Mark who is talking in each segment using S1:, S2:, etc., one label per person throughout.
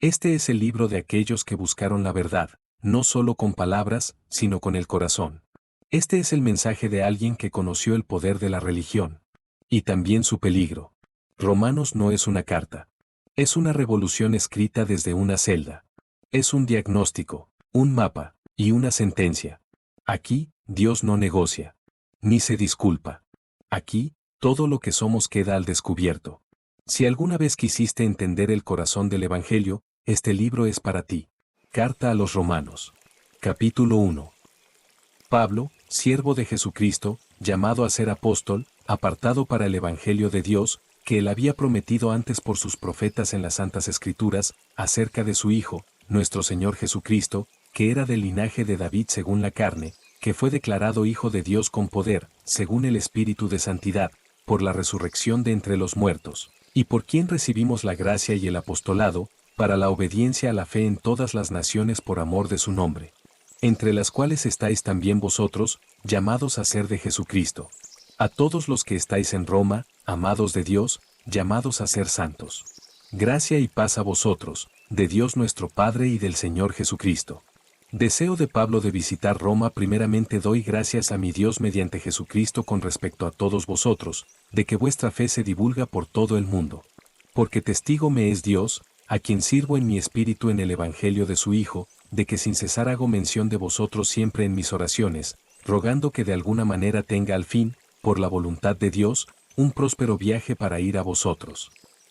S1: Este es el libro de aquellos que buscaron la verdad, no solo con palabras, sino con el corazón. Este es el mensaje de alguien que conoció el poder de la religión. Y también su peligro. Romanos no es una carta. Es una revolución escrita desde una celda. Es un diagnóstico, un mapa, y una sentencia. Aquí, Dios no negocia. Ni se disculpa. Aquí, todo lo que somos queda al descubierto. Si alguna vez quisiste entender el corazón del Evangelio, este libro es para ti. Carta a los Romanos. Capítulo 1. Pablo, siervo de Jesucristo, llamado a ser apóstol, apartado para el Evangelio de Dios, que él había prometido antes por sus profetas en las Santas Escrituras, acerca de su Hijo, nuestro Señor Jesucristo, que era del linaje de David según la carne, que fue declarado Hijo de Dios con poder, según el Espíritu de Santidad, por la resurrección de entre los muertos, y por quien recibimos la gracia y el apostolado, para la obediencia a la fe en todas las naciones por amor de su nombre, entre las cuales estáis también vosotros, llamados a ser de Jesucristo. A todos los que estáis en Roma, amados de Dios, llamados a ser santos. Gracia y paz a vosotros, de Dios nuestro Padre y del Señor Jesucristo. Deseo de Pablo de visitar Roma. Primeramente doy gracias a mi Dios mediante Jesucristo con respecto a todos vosotros, de que vuestra fe se divulga por todo el mundo. Porque testigo me es Dios, a quien sirvo en mi espíritu en el Evangelio de su Hijo, de que sin cesar hago mención de vosotros siempre en mis oraciones, rogando que de alguna manera tenga al fin, por la voluntad de Dios, un próspero viaje para ir a vosotros.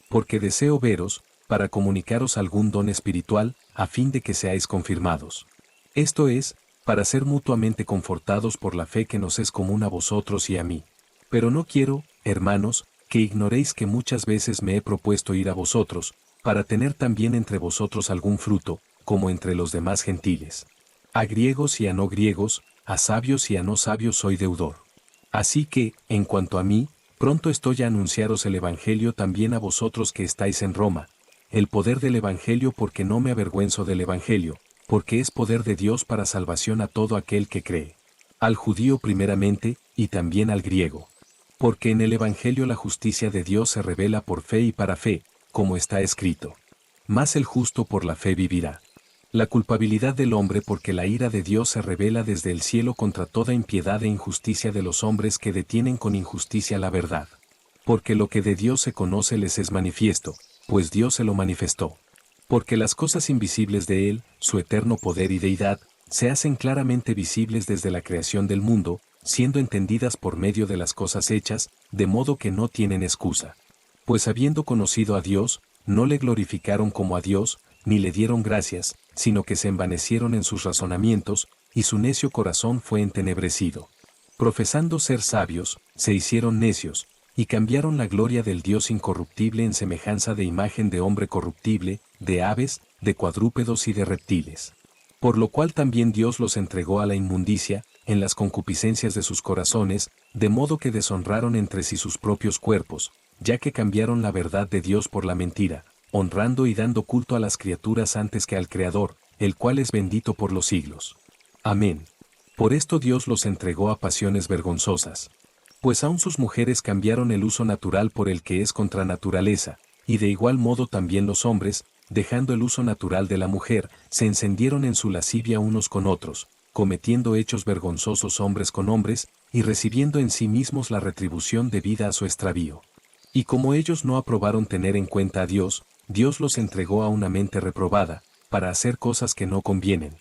S1: Porque deseo veros, para comunicaros algún don espiritual, a fin de que seáis confirmados. Esto es, para ser mutuamente confortados por la fe que nos es común a vosotros y a mí. Pero no quiero, hermanos, que ignoréis que muchas veces me he propuesto ir a vosotros, para tener también entre vosotros algún fruto, como entre los demás gentiles. A griegos y a no griegos, a sabios y a no sabios soy deudor. Así que, en cuanto a mí, pronto estoy a anunciaros el Evangelio también a vosotros que estáis en Roma, el poder del Evangelio, porque no me avergüenzo del Evangelio, porque es poder de Dios para salvación a todo aquel que cree. Al judío primeramente, y también al griego. Porque en el Evangelio la justicia de Dios se revela por fe y para fe, como está escrito. Mas el justo por la fe vivirá. La culpabilidad del hombre, porque la ira de Dios se revela desde el cielo contra toda impiedad e injusticia de los hombres que detienen con injusticia la verdad. Porque lo que de Dios se conoce les es manifiesto, pues Dios se lo manifestó. Porque las cosas invisibles de Él, su eterno poder y deidad, se hacen claramente visibles desde la creación del mundo, siendo entendidas por medio de las cosas hechas, de modo que no tienen excusa. Pues habiendo conocido a Dios, no le glorificaron como a Dios, ni le dieron gracias, sino que se envanecieron en sus razonamientos, y su necio corazón fue entenebrecido. Profesando ser sabios, se hicieron necios, y cambiaron la gloria del Dios incorruptible en semejanza de imagen de hombre corruptible, de aves, de cuadrúpedos y de reptiles. Por lo cual también Dios los entregó a la inmundicia, en las concupiscencias de sus corazones, de modo que deshonraron entre sí sus propios cuerpos, ya que cambiaron la verdad de Dios por la mentira, honrando y dando culto a las criaturas antes que al Creador, el cual es bendito por los siglos. Amén. Por esto Dios los entregó a pasiones vergonzosas. Pues aun sus mujeres cambiaron el uso natural por el que es contra naturaleza, y de igual modo también los hombres, dejando el uso natural de la mujer, se encendieron en su lascivia unos con otros, cometiendo hechos vergonzosos hombres con hombres, y recibiendo en sí mismos la retribución debida a su extravío. Y como ellos no aprobaron tener en cuenta a Dios, Dios los entregó a una mente reprobada, para hacer cosas que no convienen,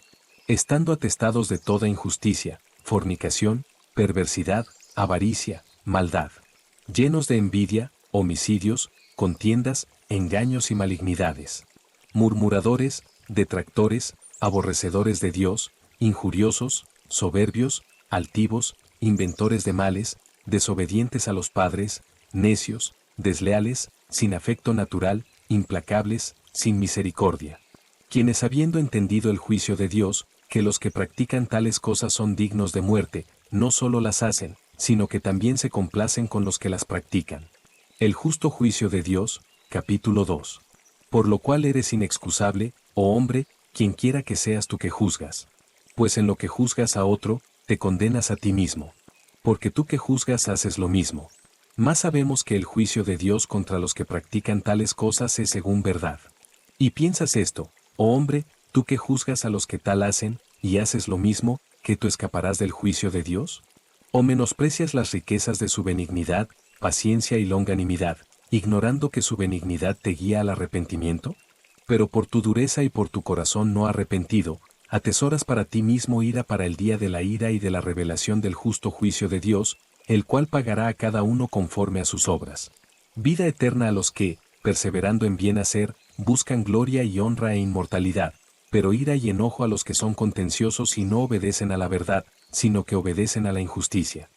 S1: estando atestados de toda injusticia, fornicación, perversidad, avaricia, maldad, llenos de envidia, homicidios, contiendas, engaños y malignidades, murmuradores, detractores, aborrecedores de Dios, injuriosos, soberbios, altivos, inventores de males, desobedientes a los padres, necios, desleales, sin afecto natural, implacables, sin misericordia. Quienes habiendo entendido el juicio de Dios, que los que practican tales cosas son dignos de muerte, no solo las hacen, sino que también se complacen con los que las practican. El justo juicio de Dios, capítulo 2. Por lo cual eres inexcusable, oh hombre, quien quiera que seas tú que juzgas. Pues en lo que juzgas a otro, te condenas a ti mismo. Porque tú que juzgas haces lo mismo. Mas sabemos que el juicio de Dios contra los que practican tales cosas es según verdad. Y piensas esto, oh hombre, tú que juzgas a los que tal hacen, y haces lo mismo, ¿que tú escaparás del juicio de Dios? ¿O menosprecias las riquezas de su benignidad, paciencia y longanimidad, ignorando que su benignidad te guía al arrepentimiento? Pero por tu dureza y por tu corazón no arrepentido, atesoras para ti mismo ira para el día de la ira y de la revelación del justo juicio de Dios, el cual pagará a cada uno conforme a sus obras. Vida eterna a los que, perseverando en bien hacer, buscan gloria y honra e inmortalidad, pero ira y enojo a los que son contenciosos y no obedecen a la verdad, sino que obedecen a la injusticia.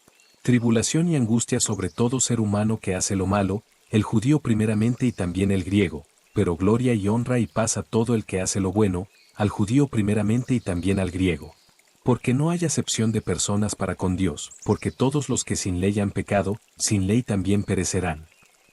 S1: Tribulación y angustia sobre todo ser humano que hace lo malo, el judío primeramente y también el griego, pero gloria y honra y paz a todo el que hace lo bueno, al judío primeramente y también al griego. Porque no hay acepción de personas para con Dios, porque todos los que sin ley han pecado, sin ley también perecerán.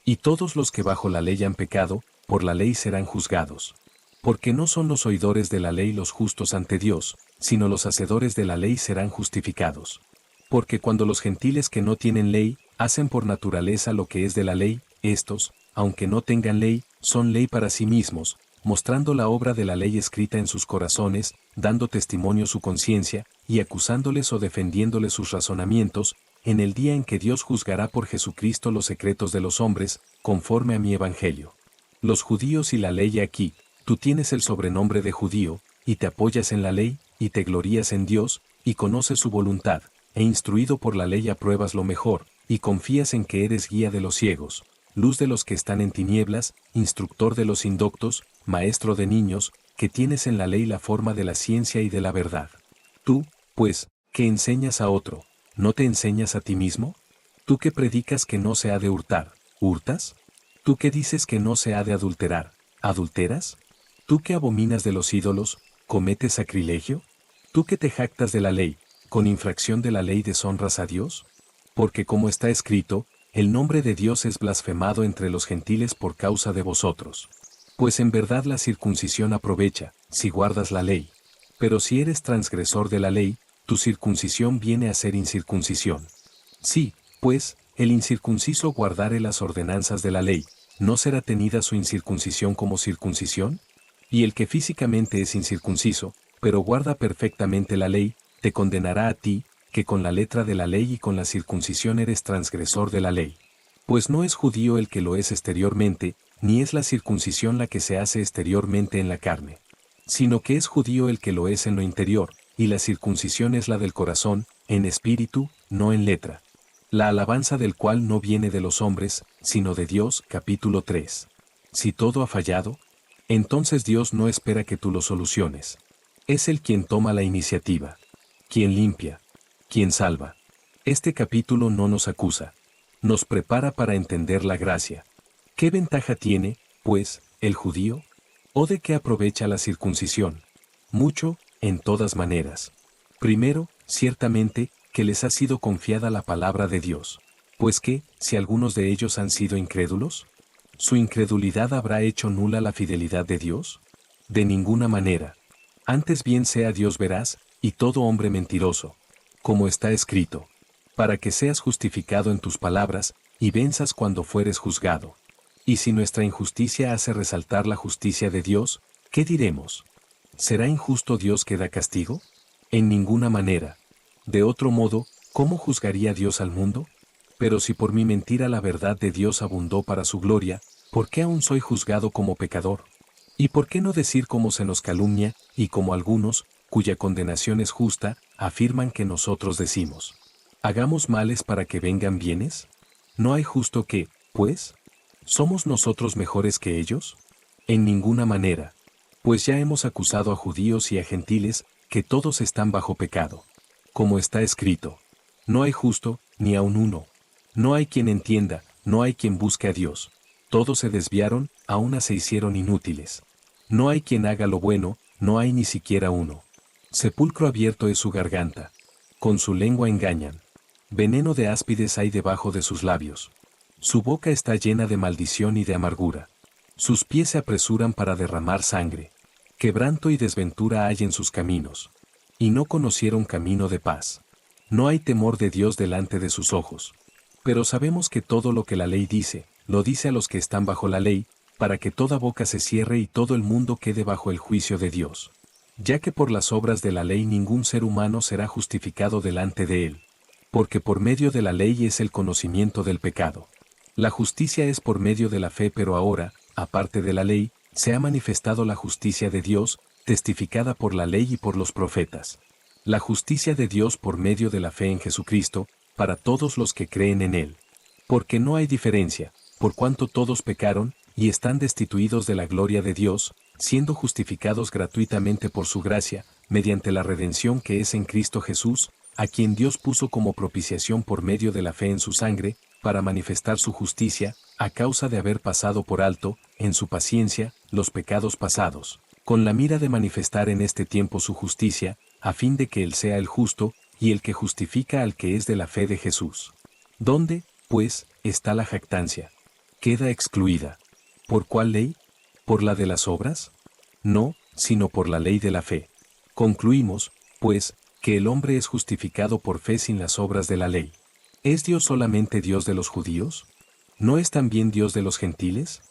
S1: Y todos los que bajo la ley han pecado, por la ley serán juzgados. Porque no son los oidores de la ley los justos ante Dios, sino los hacedores de la ley serán justificados. Porque cuando los gentiles que no tienen ley, hacen por naturaleza lo que es de la ley, estos, aunque no tengan ley, son ley para sí mismos, mostrando la obra de la ley escrita en sus corazones, dando testimonio su conciencia, y acusándoles o defendiéndoles sus razonamientos, en el día en que Dios juzgará por Jesucristo los secretos de los hombres, conforme a mi evangelio. Los judíos y la ley aquí, tú tienes el sobrenombre de judío, y te apoyas en la ley, y te glorías en Dios, y conoces su voluntad, e instruido por la ley apruebas lo mejor, y confías en que eres guía de los ciegos, luz de los que están en tinieblas, instructor de los indoctos, maestro de niños, que tienes en la ley la forma de la ciencia y de la verdad. Tú, pues, que enseñas a otro, ¿no te enseñas a ti mismo? Tú que predicas que no se ha de hurtar, ¿hurtas? Tú que dices que no se ha de adulterar, ¿adulteras? Tú que abominas de los ídolos, ¿cometes sacrilegio? Tú que te jactas de la ley, ¿con infracción de la ley deshonras a Dios? Porque como está escrito, el nombre de Dios es blasfemado entre los gentiles por causa de vosotros. Pues en verdad la circuncisión aprovecha, si guardas la ley. Pero si eres transgresor de la ley, tu circuncisión viene a ser incircuncisión. Sí, pues, el incircunciso guardare las ordenanzas de la ley, ¿no será tenida su incircuncisión como circuncisión? Y el que físicamente es incircunciso, pero guarda perfectamente la ley, te condenará a ti, que con la letra de la ley y con la circuncisión eres transgresor de la ley. Pues no es judío el que lo es exteriormente, ni es la circuncisión la que se hace exteriormente en la carne, sino que es judío el que lo es en lo interior, y la circuncisión es la del corazón, en espíritu, no en letra. La alabanza del cual no viene de los hombres, sino de Dios. Capítulo 3. Si todo ha fallado, entonces Dios no espera que tú lo soluciones. Es Él quien toma la iniciativa, quien limpia, quien salva. Este capítulo no nos acusa, nos prepara para entender la gracia. ¿Qué ventaja tiene, pues, el judío? ¿O de qué aprovecha la circuncisión? Mucho, en todas maneras. Primero, ciertamente, que les ha sido confiada la palabra de Dios. Pues que, si algunos de ellos han sido incrédulos, ¿su incredulidad habrá hecho nula la fidelidad de Dios? De ninguna manera. Antes bien sea Dios veraz, y todo hombre mentiroso, como está escrito, para que seas justificado en tus palabras, y venzas cuando fueres juzgado. Y si nuestra injusticia hace resaltar la justicia de Dios, ¿qué diremos? ¿Será injusto Dios que da castigo? En ninguna manera. De otro modo, ¿cómo juzgaría Dios al mundo? Pero si por mi mentira la verdad de Dios abundó para su gloria, ¿por qué aún soy juzgado como pecador? ¿Y por qué no decir como se nos calumnia, y como algunos, cuya condenación es justa, afirman que nosotros decimos? ¿Hagamos males para que vengan bienes? ¿No hay justo que, pues? ¿Somos nosotros mejores que ellos? En ninguna manera. Pues ya hemos acusado a judíos y a gentiles, que todos están bajo pecado. Como está escrito, no hay justo, ni aun uno. No hay quien entienda, no hay quien busque a Dios. Todos se desviaron, a una se hicieron inútiles. No hay quien haga lo bueno, no hay ni siquiera uno. Sepulcro abierto es su garganta. Con su lengua engañan. Veneno de áspides hay debajo de sus labios. Su boca está llena de maldición y de amargura. Sus pies se apresuran para derramar sangre. Quebranto y desventura hay en sus caminos. Y no conocieron camino de paz. No hay temor de Dios delante de sus ojos. Pero sabemos que todo lo que la ley dice, lo dice a los que están bajo la ley, para que toda boca se cierre y todo el mundo quede bajo el juicio de Dios. Ya que por las obras de la ley ningún ser humano será justificado delante de él. Porque por medio de la ley es el conocimiento del pecado. La justicia es por medio de la fe, pero ahora, aparte de la ley, se ha manifestado la justicia de Dios, testificada por la ley y por los profetas. La justicia de Dios por medio de la fe en Jesucristo, para todos los que creen en Él. Porque no hay diferencia, por cuanto todos pecaron, y están destituidos de la gloria de Dios, siendo justificados gratuitamente por su gracia, mediante la redención que es en Cristo Jesús, a quien Dios puso como propiciación por medio de la fe en su sangre, para manifestar su justicia, a causa de haber pasado por alto, en su paciencia, los pecados pasados, con la mira de manifestar en este tiempo su justicia, a fin de que Él sea el justo, y el que justifica al que es de la fe de Jesús. ¿Dónde, pues, está la jactancia? Queda excluida. ¿Por cuál ley? ¿Por la de las obras? No, sino por la ley de la fe. Concluimos, pues, que el hombre es justificado por fe sin las obras de la ley. ¿Es Dios solamente Dios de los judíos? ¿No es también Dios de los gentiles?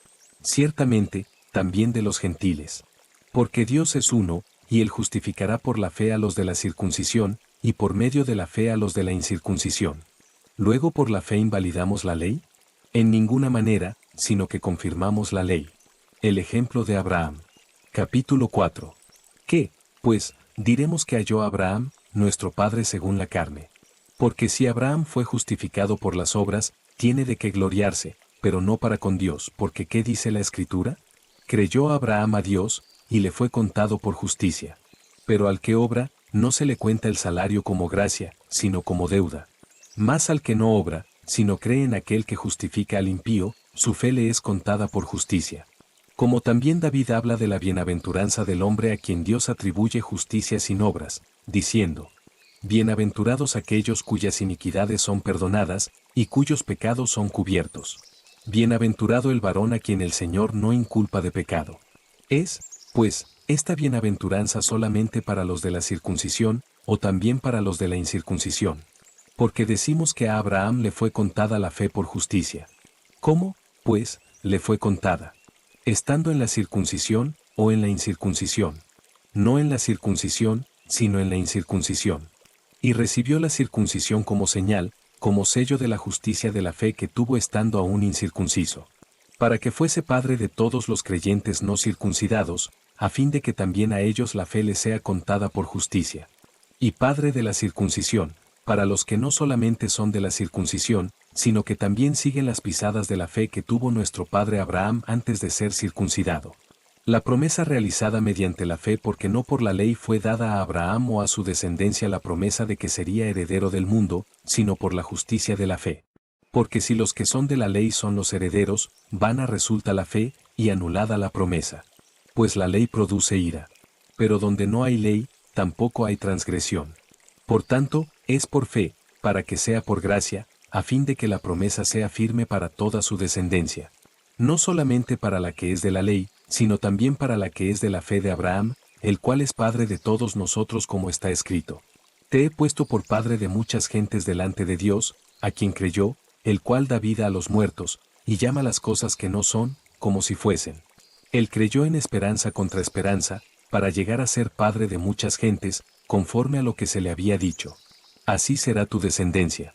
S1: Ciertamente, también de los gentiles. Porque Dios es uno, y Él justificará por la fe a los de la circuncisión, y por medio de la fe a los de la incircuncisión. ¿Luego por la fe invalidamos la ley? En ninguna manera, sino que confirmamos la ley. El ejemplo de Abraham. Capítulo 4. ¿Qué, pues, diremos que halló Abraham, nuestro padre según la carne? Porque si Abraham fue justificado por las obras, tiene de qué gloriarse, pero no para con Dios, porque ¿qué dice la Escritura? Creyó Abraham a Dios, y le fue contado por justicia. Pero al que obra, no se le cuenta el salario como gracia, sino como deuda. Mas al que no obra, sino cree en aquel que justifica al impío, su fe le es contada por justicia. Como también David habla de la bienaventuranza del hombre a quien Dios atribuye justicia sin obras, diciendo: Bienaventurados aquellos cuyas iniquidades son perdonadas, y cuyos pecados son cubiertos. Bienaventurado el varón a quien el Señor no inculpa de pecado. Es, pues, esta bienaventuranza solamente para los de la circuncisión, o también para los de la incircuncisión. Porque decimos que a Abraham le fue contada la fe por justicia. ¿Cómo, pues, le fue contada? Estando en la circuncisión, o en la incircuncisión. No en la circuncisión, sino en la incircuncisión. Y recibió la circuncisión como señal, como sello de la justicia de la fe que tuvo estando aún incircunciso. Para que fuese padre de todos los creyentes no circuncidados, a fin de que también a ellos la fe les sea contada por justicia. Y padre de la circuncisión, para los que no solamente son de la circuncisión, sino que también siguen las pisadas de la fe que tuvo nuestro padre Abraham antes de ser circuncidado. La promesa realizada mediante la fe, porque no por la ley fue dada a Abraham o a su descendencia la promesa de que sería heredero del mundo, sino por la justicia de la fe. Porque si los que son de la ley son los herederos, vana resulta la fe, y anulada la promesa. Pues la ley produce ira. Pero donde no hay ley, tampoco hay transgresión. Por tanto, es por fe, para que sea por gracia, a fin de que la promesa sea firme para toda su descendencia. No solamente para la que es de la ley, sino también para la que es de la fe de Abraham, el cual es padre de todos nosotros, como está escrito: Te he puesto por padre de muchas gentes delante de Dios, a quien creyó, el cual da vida a los muertos, y llama las cosas que no son, como si fuesen. Él creyó en esperanza contra esperanza, para llegar a ser padre de muchas gentes, conforme a lo que se le había dicho: Así será tu descendencia.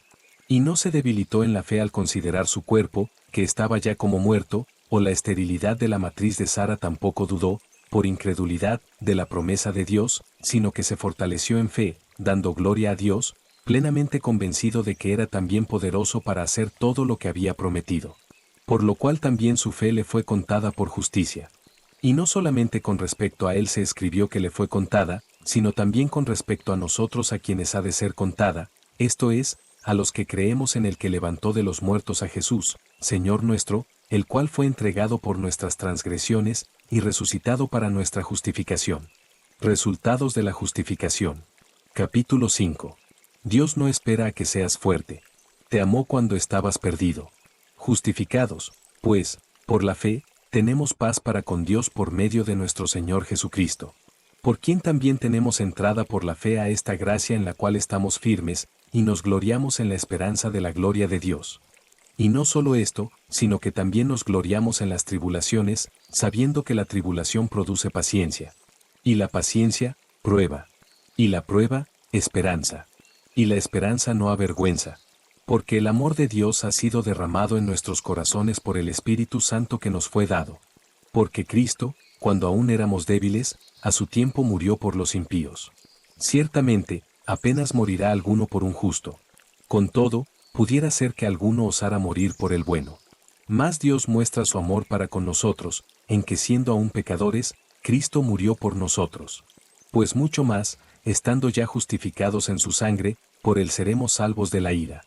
S1: Y no se debilitó en la fe al considerar su cuerpo, que estaba ya como muerto, o la esterilidad de la matriz de Sara tampoco dudó, por incredulidad, de la promesa de Dios, sino que se fortaleció en fe, dando gloria a Dios, plenamente convencido de que era también poderoso para hacer todo lo que había prometido. Por lo cual también su fe le fue contada por justicia. Y no solamente con respecto a él se escribió que le fue contada, sino también con respecto a nosotros a quienes ha de ser contada, esto es, a los que creemos en el que levantó de los muertos a Jesús, Señor nuestro, el cual fue entregado por nuestras transgresiones, y resucitado para nuestra justificación. Resultados de la justificación. Capítulo 5. Dios no espera a que seas fuerte. Te amó cuando estabas perdido. Justificados, pues, por la fe, tenemos paz para con Dios por medio de nuestro Señor Jesucristo. Por quien también tenemos entrada por la fe a esta gracia en la cual estamos firmes, y nos gloriamos en la esperanza de la gloria de Dios. Y no solo esto, sino que también nos gloriamos en las tribulaciones, sabiendo que la tribulación produce paciencia. Y la paciencia, prueba. Y la prueba, esperanza. Y la esperanza no avergüenza. Porque el amor de Dios ha sido derramado en nuestros corazones por el Espíritu Santo que nos fue dado. Porque Cristo, cuando aún éramos débiles, a su tiempo murió por los impíos. Ciertamente, apenas morirá alguno por un justo. Con todo, pudiera ser que alguno osara morir por el bueno. Mas Dios muestra su amor para con nosotros, en que siendo aún pecadores, Cristo murió por nosotros. Pues mucho más, estando ya justificados en su sangre, por él seremos salvos de la ira.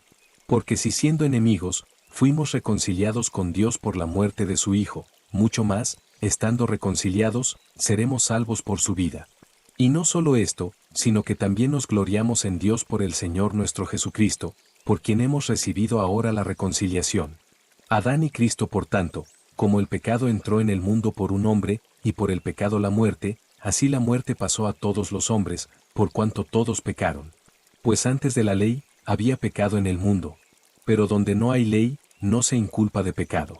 S1: Porque si siendo enemigos, fuimos reconciliados con Dios por la muerte de su Hijo, mucho más, estando reconciliados, seremos salvos por su vida. Y no solo esto, sino que también nos gloriamos en Dios por el Señor nuestro Jesucristo, por quien hemos recibido ahora la reconciliación. Adán y Cristo, por tanto, como el pecado entró en el mundo por un hombre, y por el pecado la muerte, así la muerte pasó a todos los hombres, por cuanto todos pecaron. Pues antes de la ley, había pecado en el mundo. Pero donde no hay ley, no se inculpa de pecado.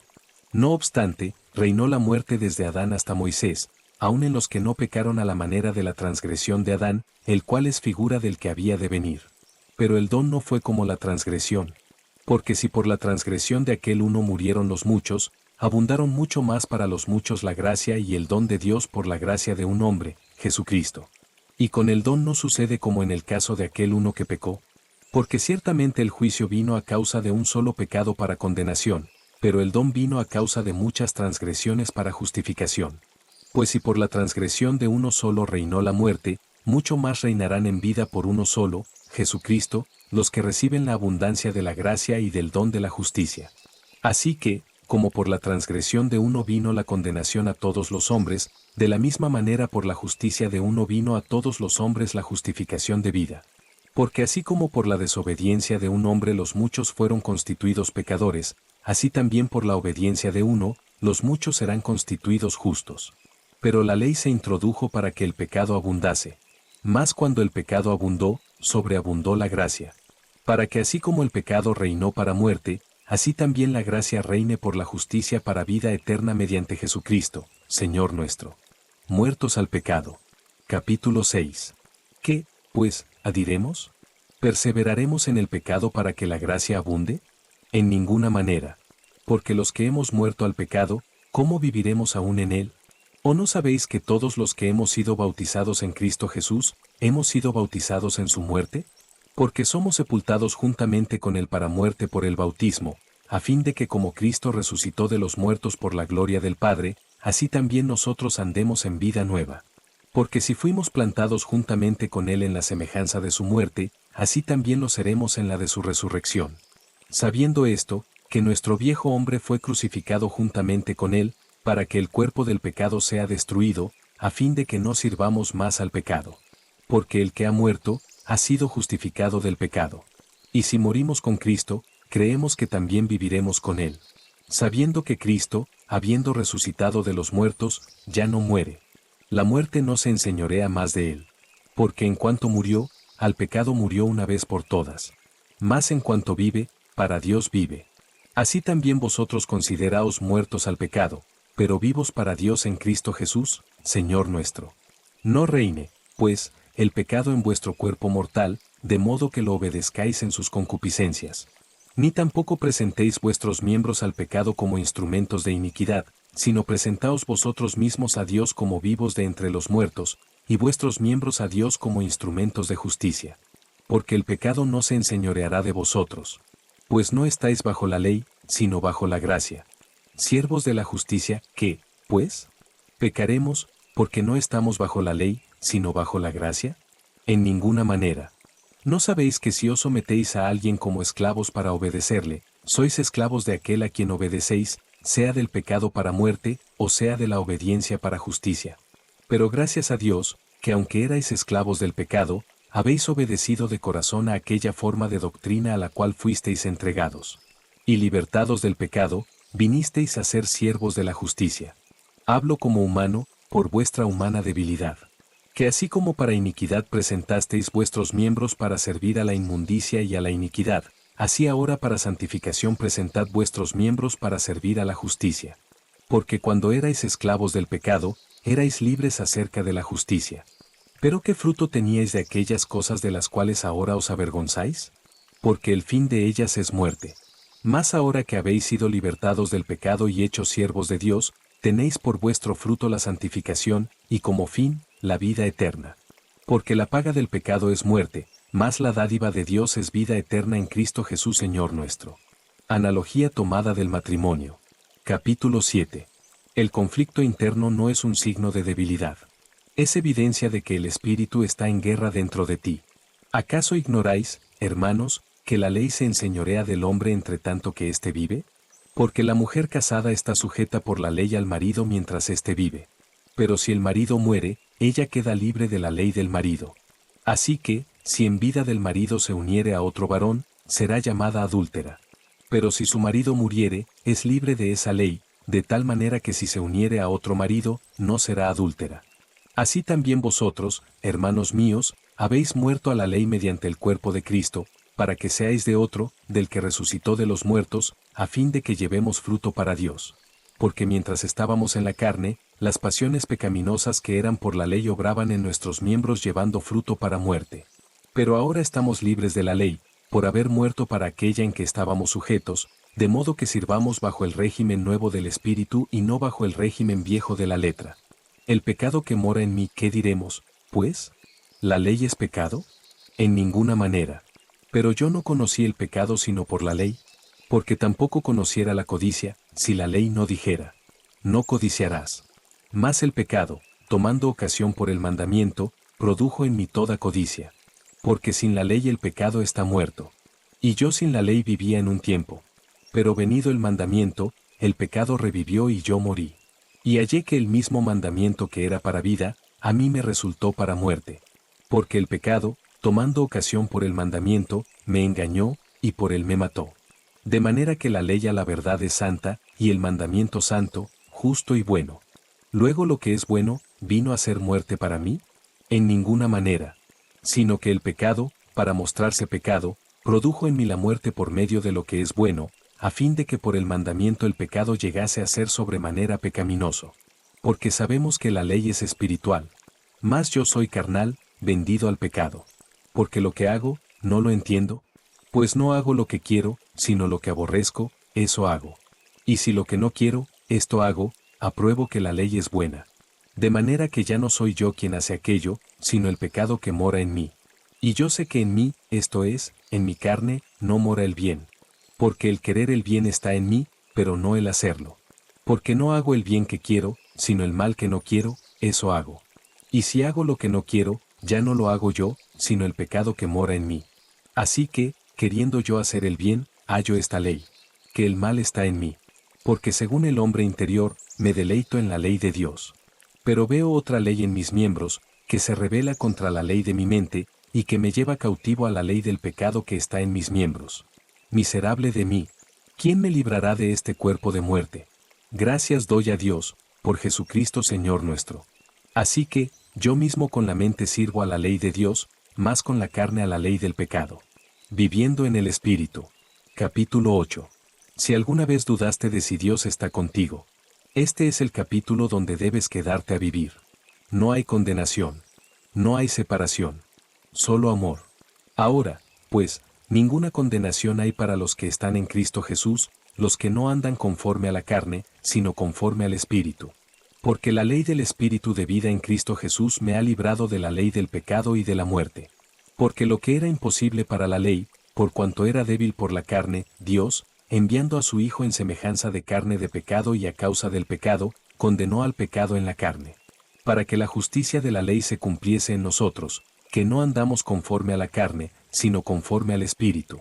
S1: No obstante, reinó la muerte desde Adán hasta Moisés, aun en los que no pecaron a la manera de la transgresión de Adán, el cual es figura del que había de venir. Pero el don no fue como la transgresión. Porque si por la transgresión de aquel uno murieron los muchos, abundaron mucho más para los muchos la gracia y el don de Dios por la gracia de un hombre, Jesucristo. Y con el don no sucede como en el caso de aquel uno que pecó. Porque ciertamente el juicio vino a causa de un solo pecado para condenación, pero el don vino a causa de muchas transgresiones para justificación. Pues si por la transgresión de uno solo reinó la muerte, mucho más reinarán en vida por uno solo, Jesucristo, los que reciben la abundancia de la gracia y del don de la justicia. Así que, como por la transgresión de uno vino la condenación a todos los hombres, de la misma manera por la justicia de uno vino a todos los hombres la justificación de vida. Porque así como por la desobediencia de un hombre los muchos fueron constituidos pecadores, así también por la obediencia de uno, los muchos serán constituidos justos. Pero la ley se introdujo para que el pecado abundase. Mas cuando el pecado abundó, sobreabundó la gracia. Para que así como el pecado reinó para muerte, así también la gracia reine por la justicia para vida eterna mediante Jesucristo, Señor nuestro. Muertos al pecado. Capítulo 6. ¿Qué, pues, diremos? ¿Perseveraremos en el pecado para que la gracia abunde? En ninguna manera. Porque los que hemos muerto al pecado, ¿cómo viviremos aún en él? ¿O no sabéis que todos los que hemos sido bautizados en Cristo Jesús, hemos sido bautizados en su muerte? Porque somos sepultados juntamente con él para muerte por el bautismo, a fin de que como Cristo resucitó de los muertos por la gloria del Padre, así también nosotros andemos en vida nueva. Porque si fuimos plantados juntamente con él en la semejanza de su muerte, así también lo seremos en la de su resurrección. Sabiendo esto, que nuestro viejo hombre fue crucificado juntamente con él, para que el cuerpo del pecado sea destruido, a fin de que no sirvamos más al pecado. Porque el que ha muerto, ha sido justificado del pecado. Y si morimos con Cristo, creemos que también viviremos con él. Sabiendo que Cristo, habiendo resucitado de los muertos, ya no muere. La muerte no se enseñorea más de él. Porque en cuanto murió, al pecado murió una vez por todas. Mas en cuanto vive, para Dios vive. Así también vosotros consideraos muertos al pecado, pero vivos para Dios en Cristo Jesús, Señor nuestro. No reine, pues, el pecado en vuestro cuerpo mortal, de modo que lo obedezcáis en sus concupiscencias. Ni tampoco presentéis vuestros miembros al pecado como instrumentos de iniquidad, sino presentaos vosotros mismos a Dios como vivos de entre los muertos, y vuestros miembros a Dios como instrumentos de justicia. Porque el pecado no se enseñoreará de vosotros. Pues no estáis bajo la ley, sino bajo la gracia. Siervos de la justicia, ¿qué, pues? ¿Pecaremos, porque no estamos bajo la ley, sino bajo la gracia? En ninguna manera. ¿No sabéis que si os sometéis a alguien como esclavos para obedecerle, sois esclavos de aquel a quien obedecéis, sea del pecado para muerte, o sea de la obediencia para justicia? Pero gracias a Dios, que aunque erais esclavos del pecado, habéis obedecido de corazón a aquella forma de doctrina a la cual fuisteis entregados. Y libertados del pecado, vinisteis a ser siervos de la justicia. Hablo como humano, por vuestra humana debilidad. Que así como para iniquidad presentasteis vuestros miembros para servir a la inmundicia y a la iniquidad, así ahora para santificación presentad vuestros miembros para servir a la justicia. Porque cuando erais esclavos del pecado, erais libres acerca de la justicia. ¿Pero qué fruto teníais de aquellas cosas de las cuales ahora os avergonzáis? Porque el fin de ellas es muerte. Mas ahora que habéis sido libertados del pecado y hechos siervos de Dios, tenéis por vuestro fruto la santificación, y como fin, la vida eterna. Porque la paga del pecado es muerte, mas la dádiva de Dios es vida eterna en Cristo Jesús Señor nuestro. Analogía tomada del matrimonio. Capítulo 7. El conflicto interno no es un signo de debilidad. Es evidencia de que el espíritu está en guerra dentro de ti. ¿Acaso ignoráis, hermanos, que la ley se enseñorea del hombre entre tanto que éste vive? Porque la mujer casada está sujeta por la ley al marido mientras éste vive. Pero si el marido muere, ella queda libre de la ley del marido. Así que, si en vida del marido se uniere a otro varón, será llamada adúltera. Pero si su marido muriere, es libre de esa ley, de tal manera que si se uniere a otro marido, no será adúltera. Así también vosotros, hermanos míos, habéis muerto a la ley mediante el cuerpo de Cristo, para que seáis de otro, del que resucitó de los muertos, a fin de que llevemos fruto para Dios. Porque mientras estábamos en la carne, las pasiones pecaminosas que eran por la ley obraban en nuestros miembros llevando fruto para muerte. Pero ahora estamos libres de la ley, por haber muerto para aquella en que estábamos sujetos, de modo que sirvamos bajo el régimen nuevo del Espíritu y no bajo el régimen viejo de la letra. El pecado que mora en mí, ¿qué diremos, pues? ¿La ley es pecado? En ninguna manera. Pero yo no conocí el pecado sino por la ley, porque tampoco conociera la codicia, si la ley no dijera, no codiciarás. Mas el pecado, tomando ocasión por el mandamiento, produjo en mí toda codicia. Porque sin la ley el pecado está muerto. Y yo sin la ley vivía en un tiempo. Pero venido el mandamiento, el pecado revivió y yo morí. Y hallé que el mismo mandamiento que era para vida, a mí me resultó para muerte. Porque el pecado, tomando ocasión por el mandamiento, me engañó, y por él me mató. De manera que la ley a la verdad es santa, y el mandamiento santo, justo y bueno. Luego lo que es bueno, ¿vino a ser muerte para mí? En ninguna manera. Sino que el pecado, para mostrarse pecado, produjo en mí la muerte por medio de lo que es bueno, a fin de que por el mandamiento el pecado llegase a ser sobremanera pecaminoso. Porque sabemos que la ley es espiritual. Mas yo soy carnal, vendido al pecado. Porque lo que hago, no lo entiendo. Pues no hago lo que quiero, sino lo que aborrezco, eso hago. Y si lo que no quiero, esto hago, apruebo que la ley es buena. De manera que ya no soy yo quien hace aquello, sino el pecado que mora en mí. Y yo sé que en mí, esto es, en mi carne, no mora el bien. Porque el querer el bien está en mí, pero no el hacerlo. Porque no hago el bien que quiero, sino el mal que no quiero, eso hago. Y si hago lo que no quiero, ya no lo hago yo, sino el pecado que mora en mí. Así que, queriendo yo hacer el bien, hallo esta ley. Que el mal está en mí. Porque según el hombre interior, me deleito en la ley de Dios. Pero veo otra ley en mis miembros, que se rebela contra la ley de mi mente, y que me lleva cautivo a la ley del pecado que está en mis miembros. Miserable de mí, ¿quién me librará de este cuerpo de muerte? Gracias doy a Dios, por Jesucristo Señor nuestro. Así que, yo mismo con la mente sirvo a la ley de Dios, más con la carne a la ley del pecado. Viviendo en el Espíritu. Capítulo 8. Si alguna vez dudaste de si Dios está contigo, este es el capítulo donde debes quedarte a vivir. No hay condenación. No hay separación. Solo amor. Ahora, pues, ninguna condenación hay para los que están en Cristo Jesús, los que no andan conforme a la carne, sino conforme al Espíritu. Porque la ley del Espíritu de vida en Cristo Jesús me ha librado de la ley del pecado y de la muerte. Porque lo que era imposible para la ley, por cuanto era débil por la carne, Dios, enviando a su Hijo en semejanza de carne de pecado y a causa del pecado, condenó al pecado en la carne. Para que la justicia de la ley se cumpliese en nosotros, que no andamos conforme a la carne, sino conforme al Espíritu.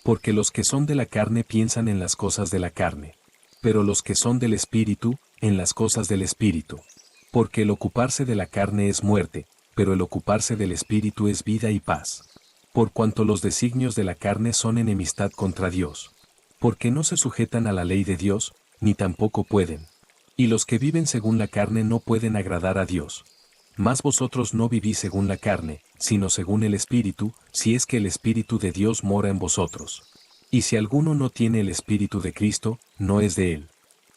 S1: Porque los que son de la carne piensan en las cosas de la carne. Pero los que son del Espíritu, en las cosas del Espíritu. Porque el ocuparse de la carne es muerte, pero el ocuparse del Espíritu es vida y paz. Por cuanto los designios de la carne son enemistad contra Dios. Porque no se sujetan a la ley de Dios, ni tampoco pueden. Y los que viven según la carne no pueden agradar a Dios. Mas vosotros no vivís según la carne, sino según el Espíritu, si es que el Espíritu de Dios mora en vosotros. Y si alguno no tiene el Espíritu de Cristo, no es de él.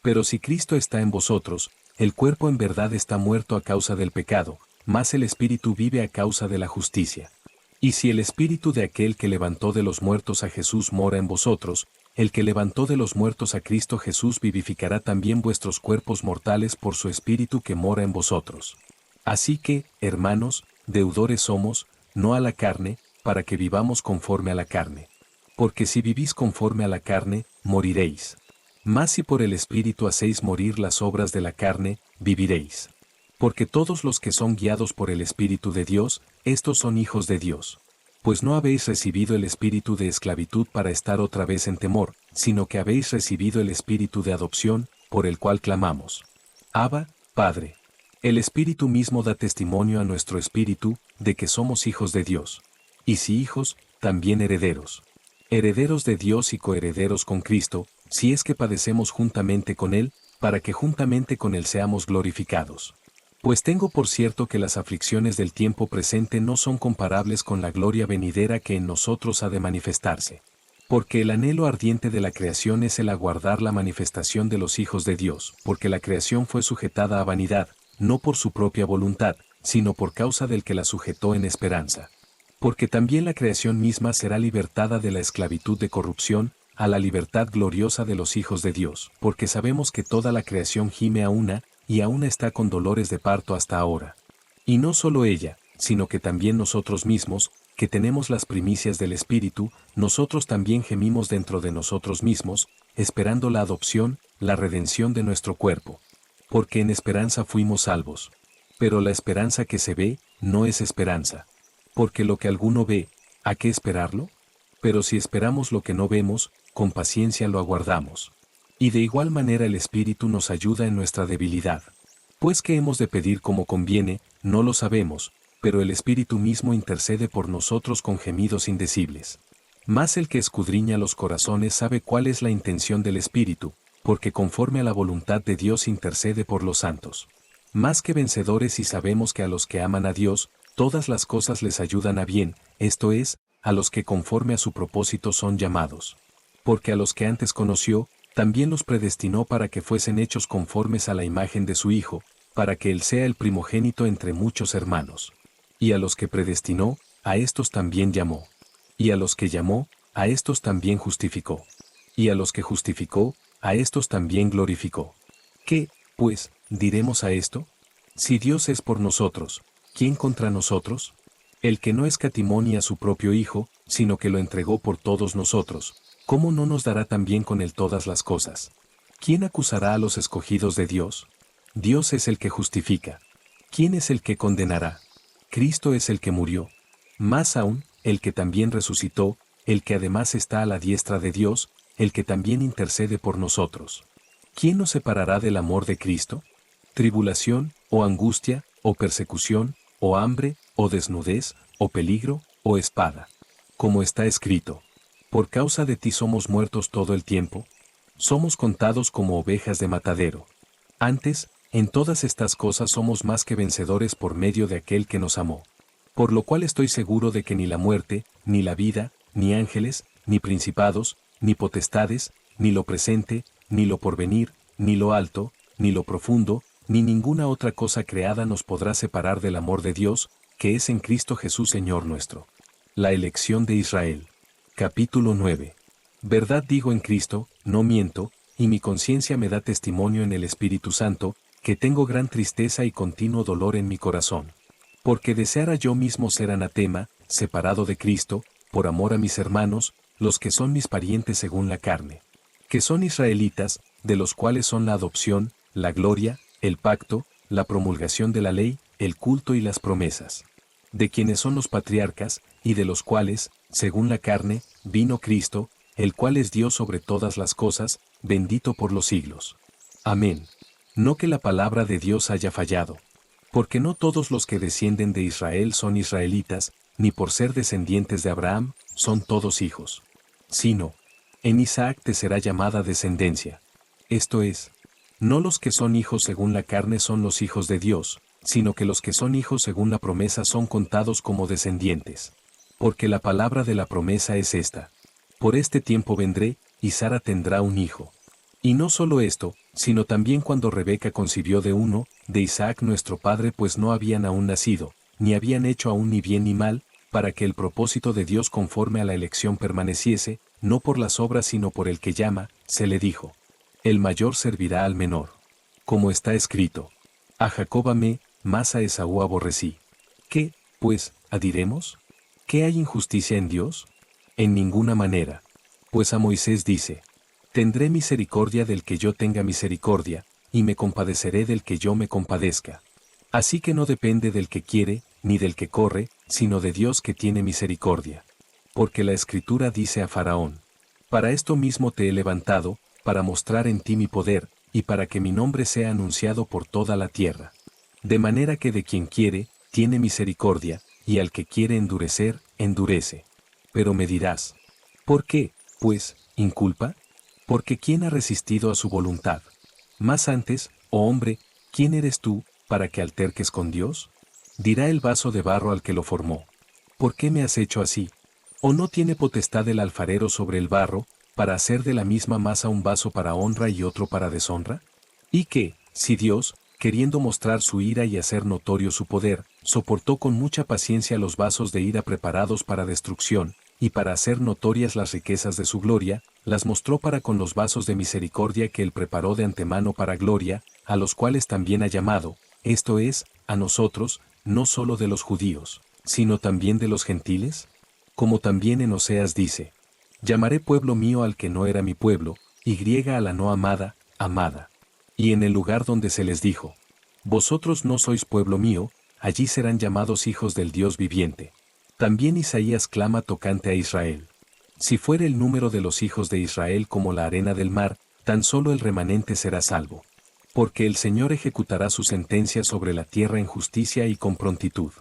S1: Pero si Cristo está en vosotros, el cuerpo en verdad está muerto a causa del pecado, mas el Espíritu vive a causa de la justicia. Y si el Espíritu de aquel que levantó de los muertos a Jesús mora en vosotros, el que levantó de los muertos a Cristo Jesús vivificará también vuestros cuerpos mortales por su Espíritu que mora en vosotros. Así que, hermanos, deudores somos, no a la carne, para que vivamos conforme a la carne. Porque si vivís conforme a la carne, moriréis. Mas si por el Espíritu hacéis morir las obras de la carne, viviréis. Porque todos los que son guiados por el Espíritu de Dios, estos son hijos de Dios. Pues no habéis recibido el espíritu de esclavitud para estar otra vez en temor, sino que habéis recibido el espíritu de adopción, por el cual clamamos: Abba, Padre. El Espíritu mismo da testimonio a nuestro espíritu, de que somos hijos de Dios. Y si hijos, también herederos. Herederos de Dios y coherederos con Cristo, si es que padecemos juntamente con Él, para que juntamente con Él seamos glorificados. Pues tengo por cierto que las aflicciones del tiempo presente no son comparables con la gloria venidera que en nosotros ha de manifestarse. Porque el anhelo ardiente de la creación es el aguardar la manifestación de los hijos de Dios, porque la creación fue sujetada a vanidad, no por su propia voluntad, sino por causa del que la sujetó en esperanza. Porque también la creación misma será libertada de la esclavitud de corrupción, a la libertad gloriosa de los hijos de Dios, porque sabemos que toda la creación gime a una, y aún está con dolores de parto hasta ahora. Y no solo ella, sino que también nosotros mismos, que tenemos las primicias del Espíritu, nosotros también gemimos dentro de nosotros mismos, esperando la adopción, la redención de nuestro cuerpo. Porque en esperanza fuimos salvos. Pero la esperanza que se ve, no es esperanza. Porque lo que alguno ve, ¿a qué esperarlo? Pero si esperamos lo que no vemos, con paciencia lo aguardamos. Y de igual manera el Espíritu nos ayuda en nuestra debilidad. Pues que hemos de pedir como conviene, no lo sabemos, pero el Espíritu mismo intercede por nosotros con gemidos indecibles. Mas el que escudriña los corazones sabe cuál es la intención del Espíritu, porque conforme a la voluntad de Dios intercede por los santos. Más que vencedores y sabemos que a los que aman a Dios, todas las cosas les ayudan a bien, esto es, a los que conforme a su propósito son llamados. Porque a los que antes conoció, también los predestinó para que fuesen hechos conformes a la imagen de su Hijo, para que Él sea el primogénito entre muchos hermanos. Y a los que predestinó, a estos también llamó. Y a los que llamó, a estos también justificó. Y a los que justificó, a estos también glorificó. ¿Qué, pues, diremos a esto? Si Dios es por nosotros, ¿quién contra nosotros? El que no escatimó ni a su propio Hijo, sino que lo entregó por todos nosotros, ¿cómo no nos dará también con él todas las cosas? ¿Quién acusará a los escogidos de Dios? Dios es el que justifica. ¿Quién es el que condenará? Cristo es el que murió. Más aún, el que también resucitó, el que además está a la diestra de Dios, el que también intercede por nosotros. ¿Quién nos separará del amor de Cristo? ¿Tribulación, o angustia, o persecución, o hambre, o desnudez, o peligro, o espada? Como está escrito: por causa de ti somos muertos todo el tiempo, somos contados como ovejas de matadero. Antes, en todas estas cosas somos más que vencedores por medio de aquel que nos amó. Por lo cual estoy seguro de que ni la muerte, ni la vida, ni ángeles, ni principados, ni potestades, ni lo presente, ni lo porvenir, ni lo alto, ni lo profundo, ni ninguna otra cosa creada nos podrá separar del amor de Dios, que es en Cristo Jesús Señor nuestro. La elección de Israel. Capítulo 9. Verdad digo en Cristo, no miento, y mi conciencia me da testimonio en el Espíritu Santo, que tengo gran tristeza y continuo dolor en mi corazón. Porque deseara yo mismo ser anatema, separado de Cristo, por amor a mis hermanos, los que son mis parientes según la carne. Que son israelitas, de los cuales son la adopción, la gloria, el pacto, la promulgación de la ley, el culto y las promesas. De quienes son los patriarcas, y de los cuales, según la carne, vino Cristo, el cual es Dios sobre todas las cosas, bendito por los siglos. Amén. No que la palabra de Dios haya fallado. Porque no todos los que descienden de Israel son israelitas, ni por ser descendientes de Abraham, son todos hijos. Sino, en Isaac te será llamada descendencia. Esto es, no los que son hijos según la carne son los hijos de Dios, sino que los que son hijos según la promesa son contados como descendientes. Porque la palabra de la promesa es esta: Por este tiempo vendré, y Sara tendrá un hijo. Y no solo esto, sino también cuando Rebeca concibió de uno, de Isaac nuestro padre, pues no habían aún nacido, ni habían hecho aún ni bien ni mal, para que el propósito de Dios conforme a la elección permaneciese, no por las obras sino por el que llama, se le dijo: el mayor servirá al menor. Como está escrito: a Jacob amé, mas a Esaú aborrecí. ¿Qué, pues, diremos? ¿Qué hay injusticia en Dios? En ninguna manera. Pues a Moisés dice: tendré misericordia del que yo tenga misericordia, y me compadeceré del que yo me compadezca. Así que no depende del que quiere, ni del que corre, sino de Dios que tiene misericordia. Porque la Escritura dice a Faraón: para esto mismo te he levantado, para mostrar en ti mi poder, y para que mi nombre sea anunciado por toda la tierra. De manera que de quien quiere, tiene misericordia, y al que quiere endurecer, endurece. Pero me dirás: ¿por qué, pues, inculpa? Porque ¿quién ha resistido a su voluntad? Más antes, oh hombre, ¿quién eres tú, para que alterques con Dios? Dirá el vaso de barro al que lo formó: ¿por qué me has hecho así? ¿O no tiene potestad el alfarero sobre el barro, para hacer de la misma masa un vaso para honra y otro para deshonra? Y que, si Dios, queriendo mostrar su ira y hacer notorio su poder, soportó con mucha paciencia los vasos de ira preparados para destrucción, y para hacer notorias las riquezas de su gloria, las mostró para con los vasos de misericordia que él preparó de antemano para gloria, a los cuales también ha llamado, esto es, a nosotros, no solo de los judíos, sino también de los gentiles? Como también en Oseas dice: llamaré pueblo mío al que no era mi pueblo, y griega a la no amada, amada. Y en el lugar donde se les dijo: vosotros no sois pueblo mío, allí serán llamados hijos del Dios viviente. También Isaías clama tocante a Israel: si fuere el número de los hijos de Israel como la arena del mar, tan solo el remanente será salvo. Porque el Señor ejecutará su sentencia sobre la tierra en justicia y con prontitud.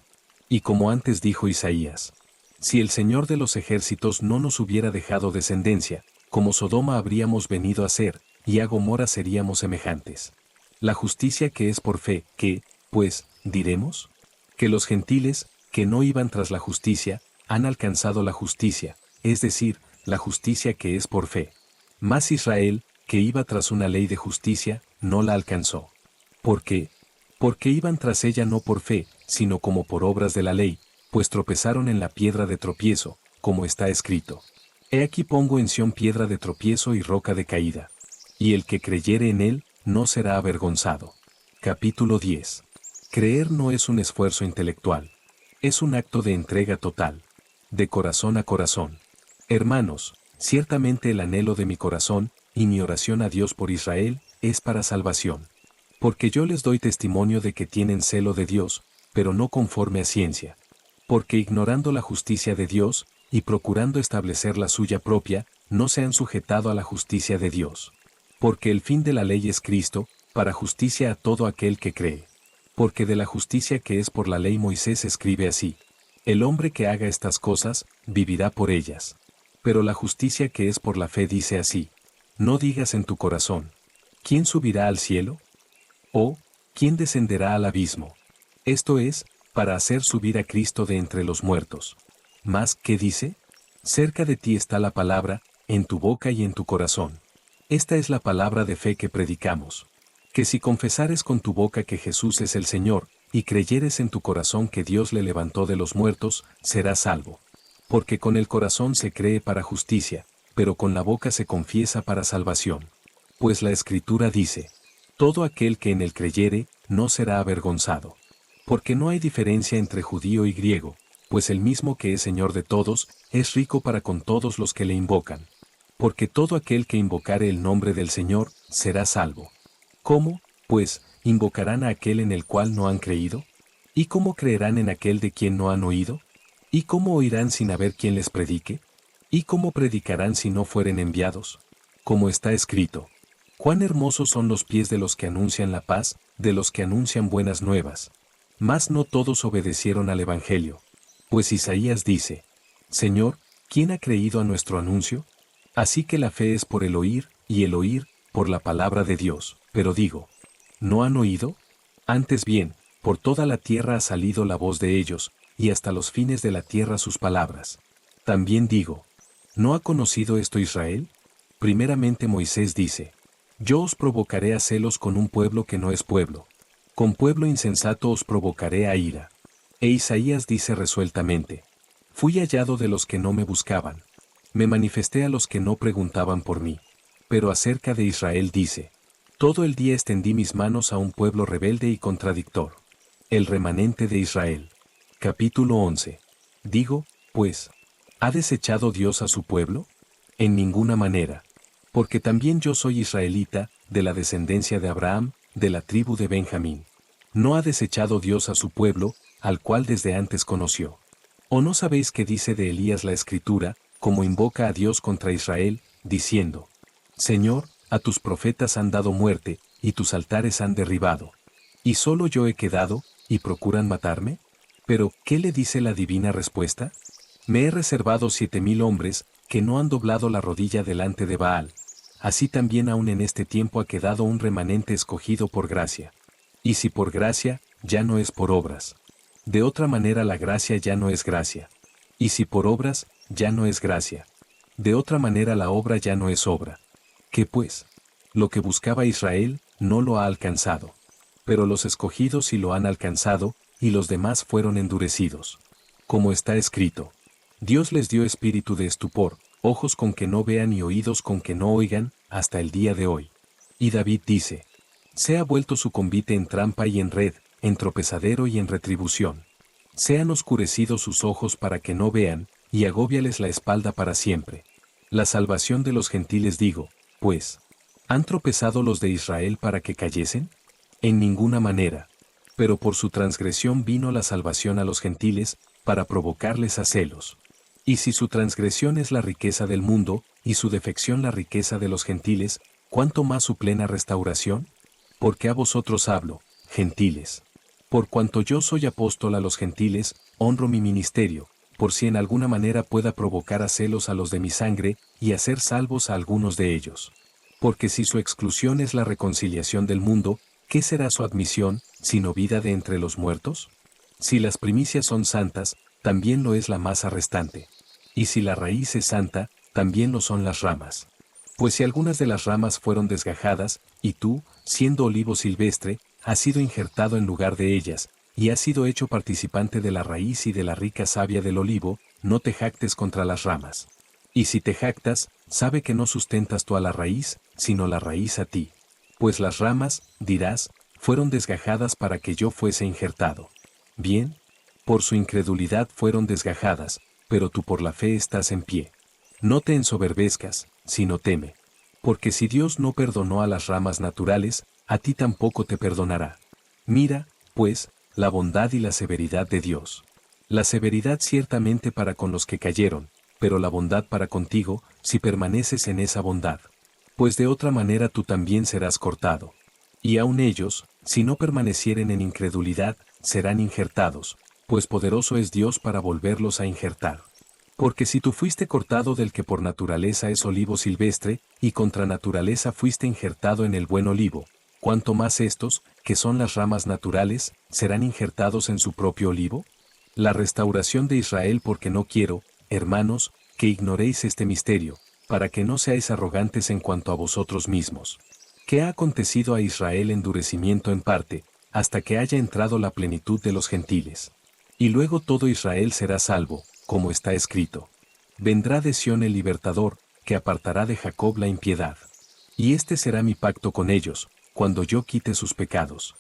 S1: Y como antes dijo Isaías: si el Señor de los ejércitos no nos hubiera dejado descendencia, como Sodoma habríamos venido a ser, y a Gomorra seríamos semejantes. La justicia que es por fe, ¿qué, pues, diremos? Que los gentiles, que no iban tras la justicia, han alcanzado la justicia, es decir, la justicia que es por fe. Mas Israel, que iba tras una ley de justicia, no la alcanzó. ¿Por qué? Porque iban tras ella no por fe, sino como por obras de la ley, pues tropezaron en la piedra de tropiezo, como está escrito: he aquí pongo en Sión piedra de tropiezo y roca de caída. Y el que creyere en él, no será avergonzado. Capítulo 10. Creer no es un esfuerzo intelectual. Es un acto de entrega total. De corazón a corazón. Hermanos, ciertamente el anhelo de mi corazón, y mi oración a Dios por Israel, es para salvación. Porque yo les doy testimonio de que tienen celo de Dios, pero no conforme a ciencia. Porque ignorando la justicia de Dios, y procurando establecer la suya propia, no se han sujetado a la justicia de Dios. Porque el fin de la ley es Cristo, para justicia a todo aquel que cree. Porque de la justicia que es por la ley Moisés escribe así: el hombre que haga estas cosas, vivirá por ellas. Pero la justicia que es por la fe dice así: no digas en tu corazón: ¿quién subirá al cielo? ¿O quién descenderá al abismo? Esto es, para hacer subir a Cristo de entre los muertos. Mas, ¿qué dice? Cerca de ti está la palabra, en tu boca y en tu corazón. Esta es la palabra de fe que predicamos. Que si confesares con tu boca que Jesús es el Señor, y creyeres en tu corazón que Dios le levantó de los muertos, serás salvo. Porque con el corazón se cree para justicia, pero con la boca se confiesa para salvación. Pues la Escritura dice: todo aquel que en él creyere, no será avergonzado. Porque no hay diferencia entre judío y griego, pues el mismo que es Señor de todos, es rico para con todos los que le invocan. Porque todo aquel que invocare el nombre del Señor, será salvo. ¿Cómo, pues, invocarán a aquel en el cual no han creído? ¿Y cómo creerán en aquel de quien no han oído? ¿Y cómo oirán sin haber quien les predique? ¿Y cómo predicarán si no fueren enviados? Como está escrito: cuán hermosos son los pies de los que anuncian la paz, de los que anuncian buenas nuevas. Mas no todos obedecieron al Evangelio. Pues Isaías dice: Señor, ¿quién ha creído a nuestro anuncio? Así que la fe es por el oír, y el oír, por la palabra de Dios. Pero digo, ¿no han oído? Antes bien, por toda la tierra ha salido la voz de ellos, y hasta los fines de la tierra sus palabras. También digo, ¿No ha conocido esto Israel? Primeramente Moisés dice: Yo os provocaré a celos con un pueblo que no es pueblo. Con pueblo insensato os provocaré a ira. E Isaías dice resueltamente: Fui hallado de los que no me buscaban. Me manifesté a los que no preguntaban por mí. Pero acerca de Israel dice: Todo el día extendí mis manos a un pueblo rebelde y contradictor. El remanente de Israel. Capítulo 11. Digo, pues, ¿ha desechado Dios a su pueblo? En ninguna manera. Porque también yo soy israelita, de la descendencia de Abraham, de la tribu de Benjamín. ¿No ha desechado Dios a su pueblo, al cual desde antes conoció? ¿O no sabéis qué dice de Elías la Escritura, como invoca a Dios contra Israel, diciendo: Señor, a tus profetas han dado muerte, y tus altares han derribado. ¿Y solo yo he quedado, y procuran matarme? Pero, ¿qué le dice la divina respuesta? Me he reservado 7,000 hombres, que no han doblado la rodilla delante de Baal. Así también aún en este tiempo ha quedado un remanente escogido por gracia. Y si por gracia, ya no es por obras. De otra manera la gracia ya no es gracia. Y si por obras, ya no es gracia. De otra manera la obra ya no es obra. ¿Qué pues? Lo que buscaba Israel, no lo ha alcanzado. Pero los escogidos sí lo han alcanzado, y los demás fueron endurecidos. Como está escrito: Dios les dio espíritu de estupor, ojos con que no vean y oídos con que no oigan, hasta el día de hoy. Y David dice: Se ha vuelto su convite en trampa y en red, en tropezadero y en retribución. Sean oscurecidos sus ojos para que no vean, y agóbiales la espalda para siempre. La salvación de los gentiles digo, pues, ¿han tropezado los de Israel para que cayesen? En ninguna manera. Pero por su transgresión vino la salvación a los gentiles, para provocarles a celos. Y si su transgresión es la riqueza del mundo, y su defección la riqueza de los gentiles, ¿cuánto más su plena restauración? Porque a vosotros hablo, gentiles. Por cuanto yo soy apóstol a los gentiles, honro mi ministerio, por si en alguna manera pueda provocar a celos a los de mi sangre, y hacer salvos a algunos de ellos. Porque si su exclusión es la reconciliación del mundo, ¿qué será su admisión, sino vida de entre los muertos? Si las primicias son santas, también lo es la masa restante. Y si la raíz es santa, también lo son las ramas. Pues si algunas de las ramas fueron desgajadas, y tú, siendo olivo silvestre, has sido injertado en lugar de ellas, y has sido hecho participante de la raíz y de la rica savia del olivo, no te jactes contra las ramas. Y si te jactas, sabe que no sustentas tú a la raíz, sino la raíz a ti. Pues las ramas, dirás, fueron desgajadas para que yo fuese injertado. Bien, por su incredulidad fueron desgajadas, pero tú por la fe estás en pie. No te ensoberbezcas, sino teme. Porque si Dios no perdonó a las ramas naturales, a ti tampoco te perdonará. Mira, pues, la bondad y la severidad de Dios. La severidad ciertamente para con los que cayeron, pero la bondad para contigo, si permaneces en esa bondad. Pues de otra manera tú también serás cortado. Y aun ellos, si no permanecieren en incredulidad, serán injertados, pues poderoso es Dios para volverlos a injertar. Porque si tú fuiste cortado del que por naturaleza es olivo silvestre, y contra naturaleza fuiste injertado en el buen olivo, ¿cuánto más estos, que son las ramas naturales, serán injertados en su propio olivo? La restauración de Israel, porque no quiero, hermanos, que ignoréis este misterio, para que no seáis arrogantes en cuanto a vosotros mismos. ¿Qué ha acontecido a Israel? Endurecimiento en parte, hasta que haya entrado la plenitud de los gentiles. Y luego todo Israel será salvo, como está escrito. Vendrá de Sión el libertador, que apartará de Jacob la impiedad. Y este será mi pacto con ellos, cuando yo quite sus pecados.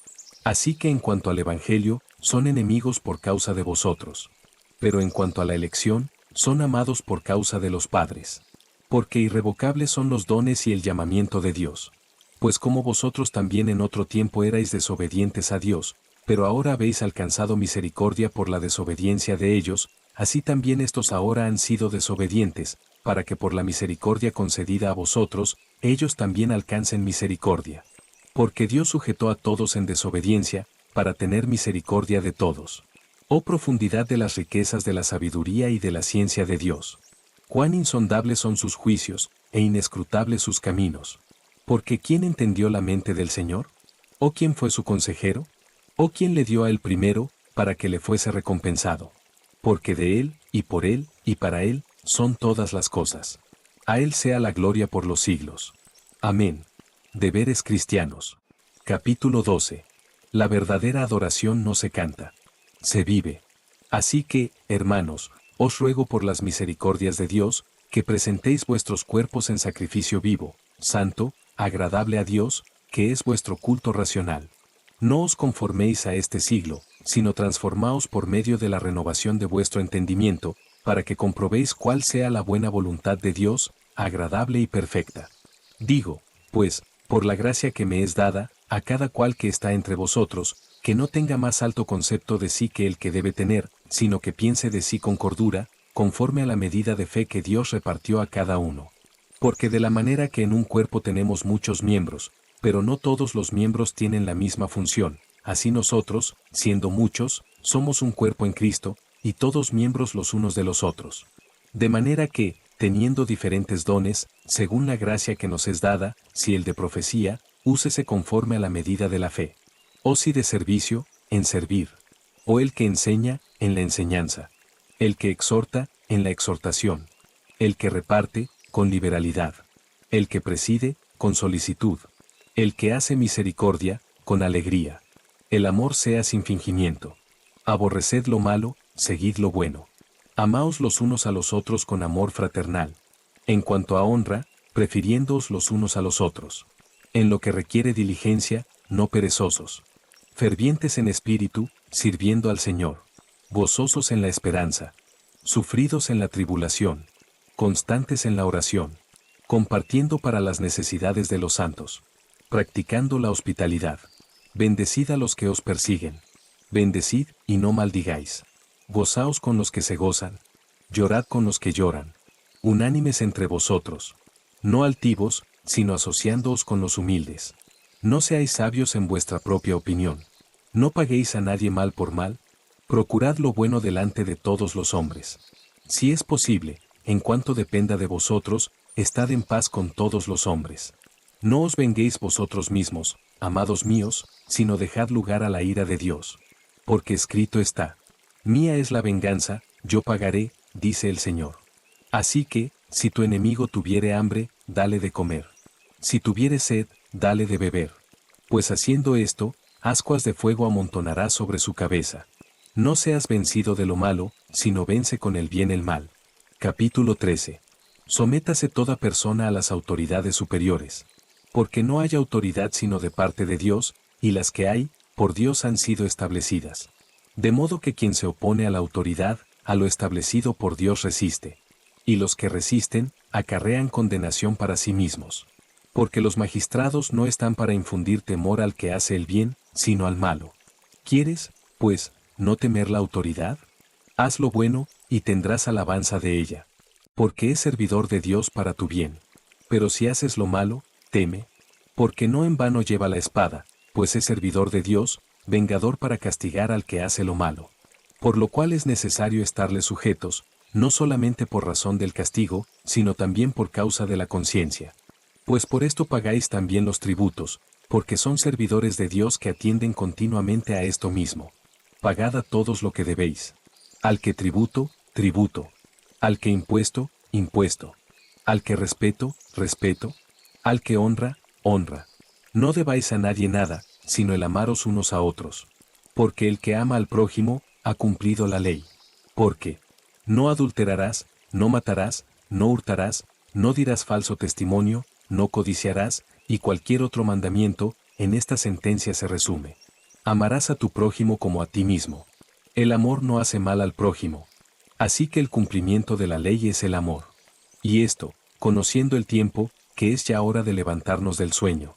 S1: Así que en cuanto al Evangelio, son enemigos por causa de vosotros. Pero en cuanto a la elección, son amados por causa de los padres. Porque irrevocables son los dones y el llamamiento de Dios. Pues como vosotros también en otro tiempo erais desobedientes a Dios, pero ahora habéis alcanzado misericordia por la desobediencia de ellos, así también estos ahora han sido desobedientes, para que por la misericordia concedida a vosotros, ellos también alcancen misericordia. Porque Dios sujetó a todos en desobediencia, para tener misericordia de todos. Oh profundidad de las riquezas de la sabiduría y de la ciencia de Dios. Cuán insondables son sus juicios, e inescrutables sus caminos. Porque ¿quién entendió la mente del Señor? ¿O quién fue su consejero? ¿O quién le dio a él primero, para que le fuese recompensado? Porque de él, y por él, y para él, son todas las cosas. A Él sea la gloria por los siglos. Amén. Deberes cristianos. Capítulo 12. La verdadera adoración no se canta, se vive. Así que, hermanos, os ruego por las misericordias de Dios, que presentéis vuestros cuerpos en sacrificio vivo, santo, agradable a Dios, que es vuestro culto racional. No os conforméis a este siglo, sino transformaos por medio de la renovación de vuestro entendimiento, para que comprobéis cuál sea la buena voluntad de Dios, agradable y perfecta. Digo, pues, por la gracia que me es dada, a cada cual que está entre vosotros, que no tenga más alto concepto de sí que el que debe tener, sino que piense de sí con cordura, conforme a la medida de fe que Dios repartió a cada uno. Porque de la manera que en un cuerpo tenemos muchos miembros, pero no todos los miembros tienen la misma función, así nosotros, siendo muchos, somos un cuerpo en Cristo, y todos miembros los unos de los otros. De manera que, teniendo diferentes dones, según la gracia que nos es dada, si el de profecía, úsese conforme a la medida de la fe. O si de servicio, en servir. O el que enseña, en la enseñanza. El que exhorta, en la exhortación. El que reparte, con liberalidad. El que preside, con solicitud. El que hace misericordia, con alegría. El amor sea sin fingimiento. Aborreced lo malo, seguid lo bueno. Amaos los unos a los otros con amor fraternal. En cuanto a honra, prefiriéndoos los unos a los otros. En lo que requiere diligencia, no perezosos. Fervientes en espíritu, sirviendo al Señor. Gozosos en la esperanza. Sufridos en la tribulación. Constantes en la oración. Compartiendo para las necesidades de los santos. Practicando la hospitalidad. Bendecid a los que os persiguen. Bendecid y no maldigáis. Gozaos con los que se gozan. Llorad con los que lloran. Unánimes entre vosotros. No altivos, sino asociándoos con los humildes. No seáis sabios en vuestra propia opinión. No paguéis a nadie mal por mal. Procurad lo bueno delante de todos los hombres. Si es posible, en cuanto dependa de vosotros, estad en paz con todos los hombres. No os venguéis vosotros mismos, amados míos, sino dejad lugar a la ira de Dios. Porque escrito está: mía es la venganza, yo pagaré, dice el Señor. Así que, si tu enemigo tuviere hambre, dale de comer. Si tuviere sed, dale de beber. Pues haciendo esto, ascuas de fuego amontonarás sobre su cabeza. No seas vencido de lo malo, sino vence con el bien el mal. Capítulo 13. Sométase toda persona a las autoridades superiores. Porque no hay autoridad sino de parte de Dios, y las que hay, por Dios han sido establecidas. De modo que quien se opone a la autoridad, a lo establecido por Dios resiste. Y los que resisten, acarrean condenación para sí mismos. Porque los magistrados no están para infundir temor al que hace el bien, sino al malo. ¿Quieres, pues, no temer la autoridad? Haz lo bueno, y tendrás alabanza de ella. Porque es servidor de Dios para tu bien. Pero si haces lo malo, teme. Porque no en vano lleva la espada, pues es servidor de Dios, vengador para castigar al que hace lo malo. Por lo cual es necesario estarle sujetos, no solamente por razón del castigo, sino también por causa de la conciencia. Pues por esto pagáis también los tributos, porque son servidores de Dios que atienden continuamente a esto mismo. Pagad a todos lo que debéis. Al que tributo, tributo. Al que impuesto, impuesto. Al que respeto, respeto. Al que honra, honra. No debáis a nadie nada, sino el amaros unos a otros. Porque el que ama al prójimo, ha cumplido la ley. Porque no adulterarás, no matarás, no hurtarás, no dirás falso testimonio, no codiciarás, y cualquier otro mandamiento, en esta sentencia se resume. Amarás a tu prójimo como a ti mismo. El amor no hace mal al prójimo. Así que el cumplimiento de la ley es el amor. Y esto, conociendo el tiempo, que es ya hora de levantarnos del sueño.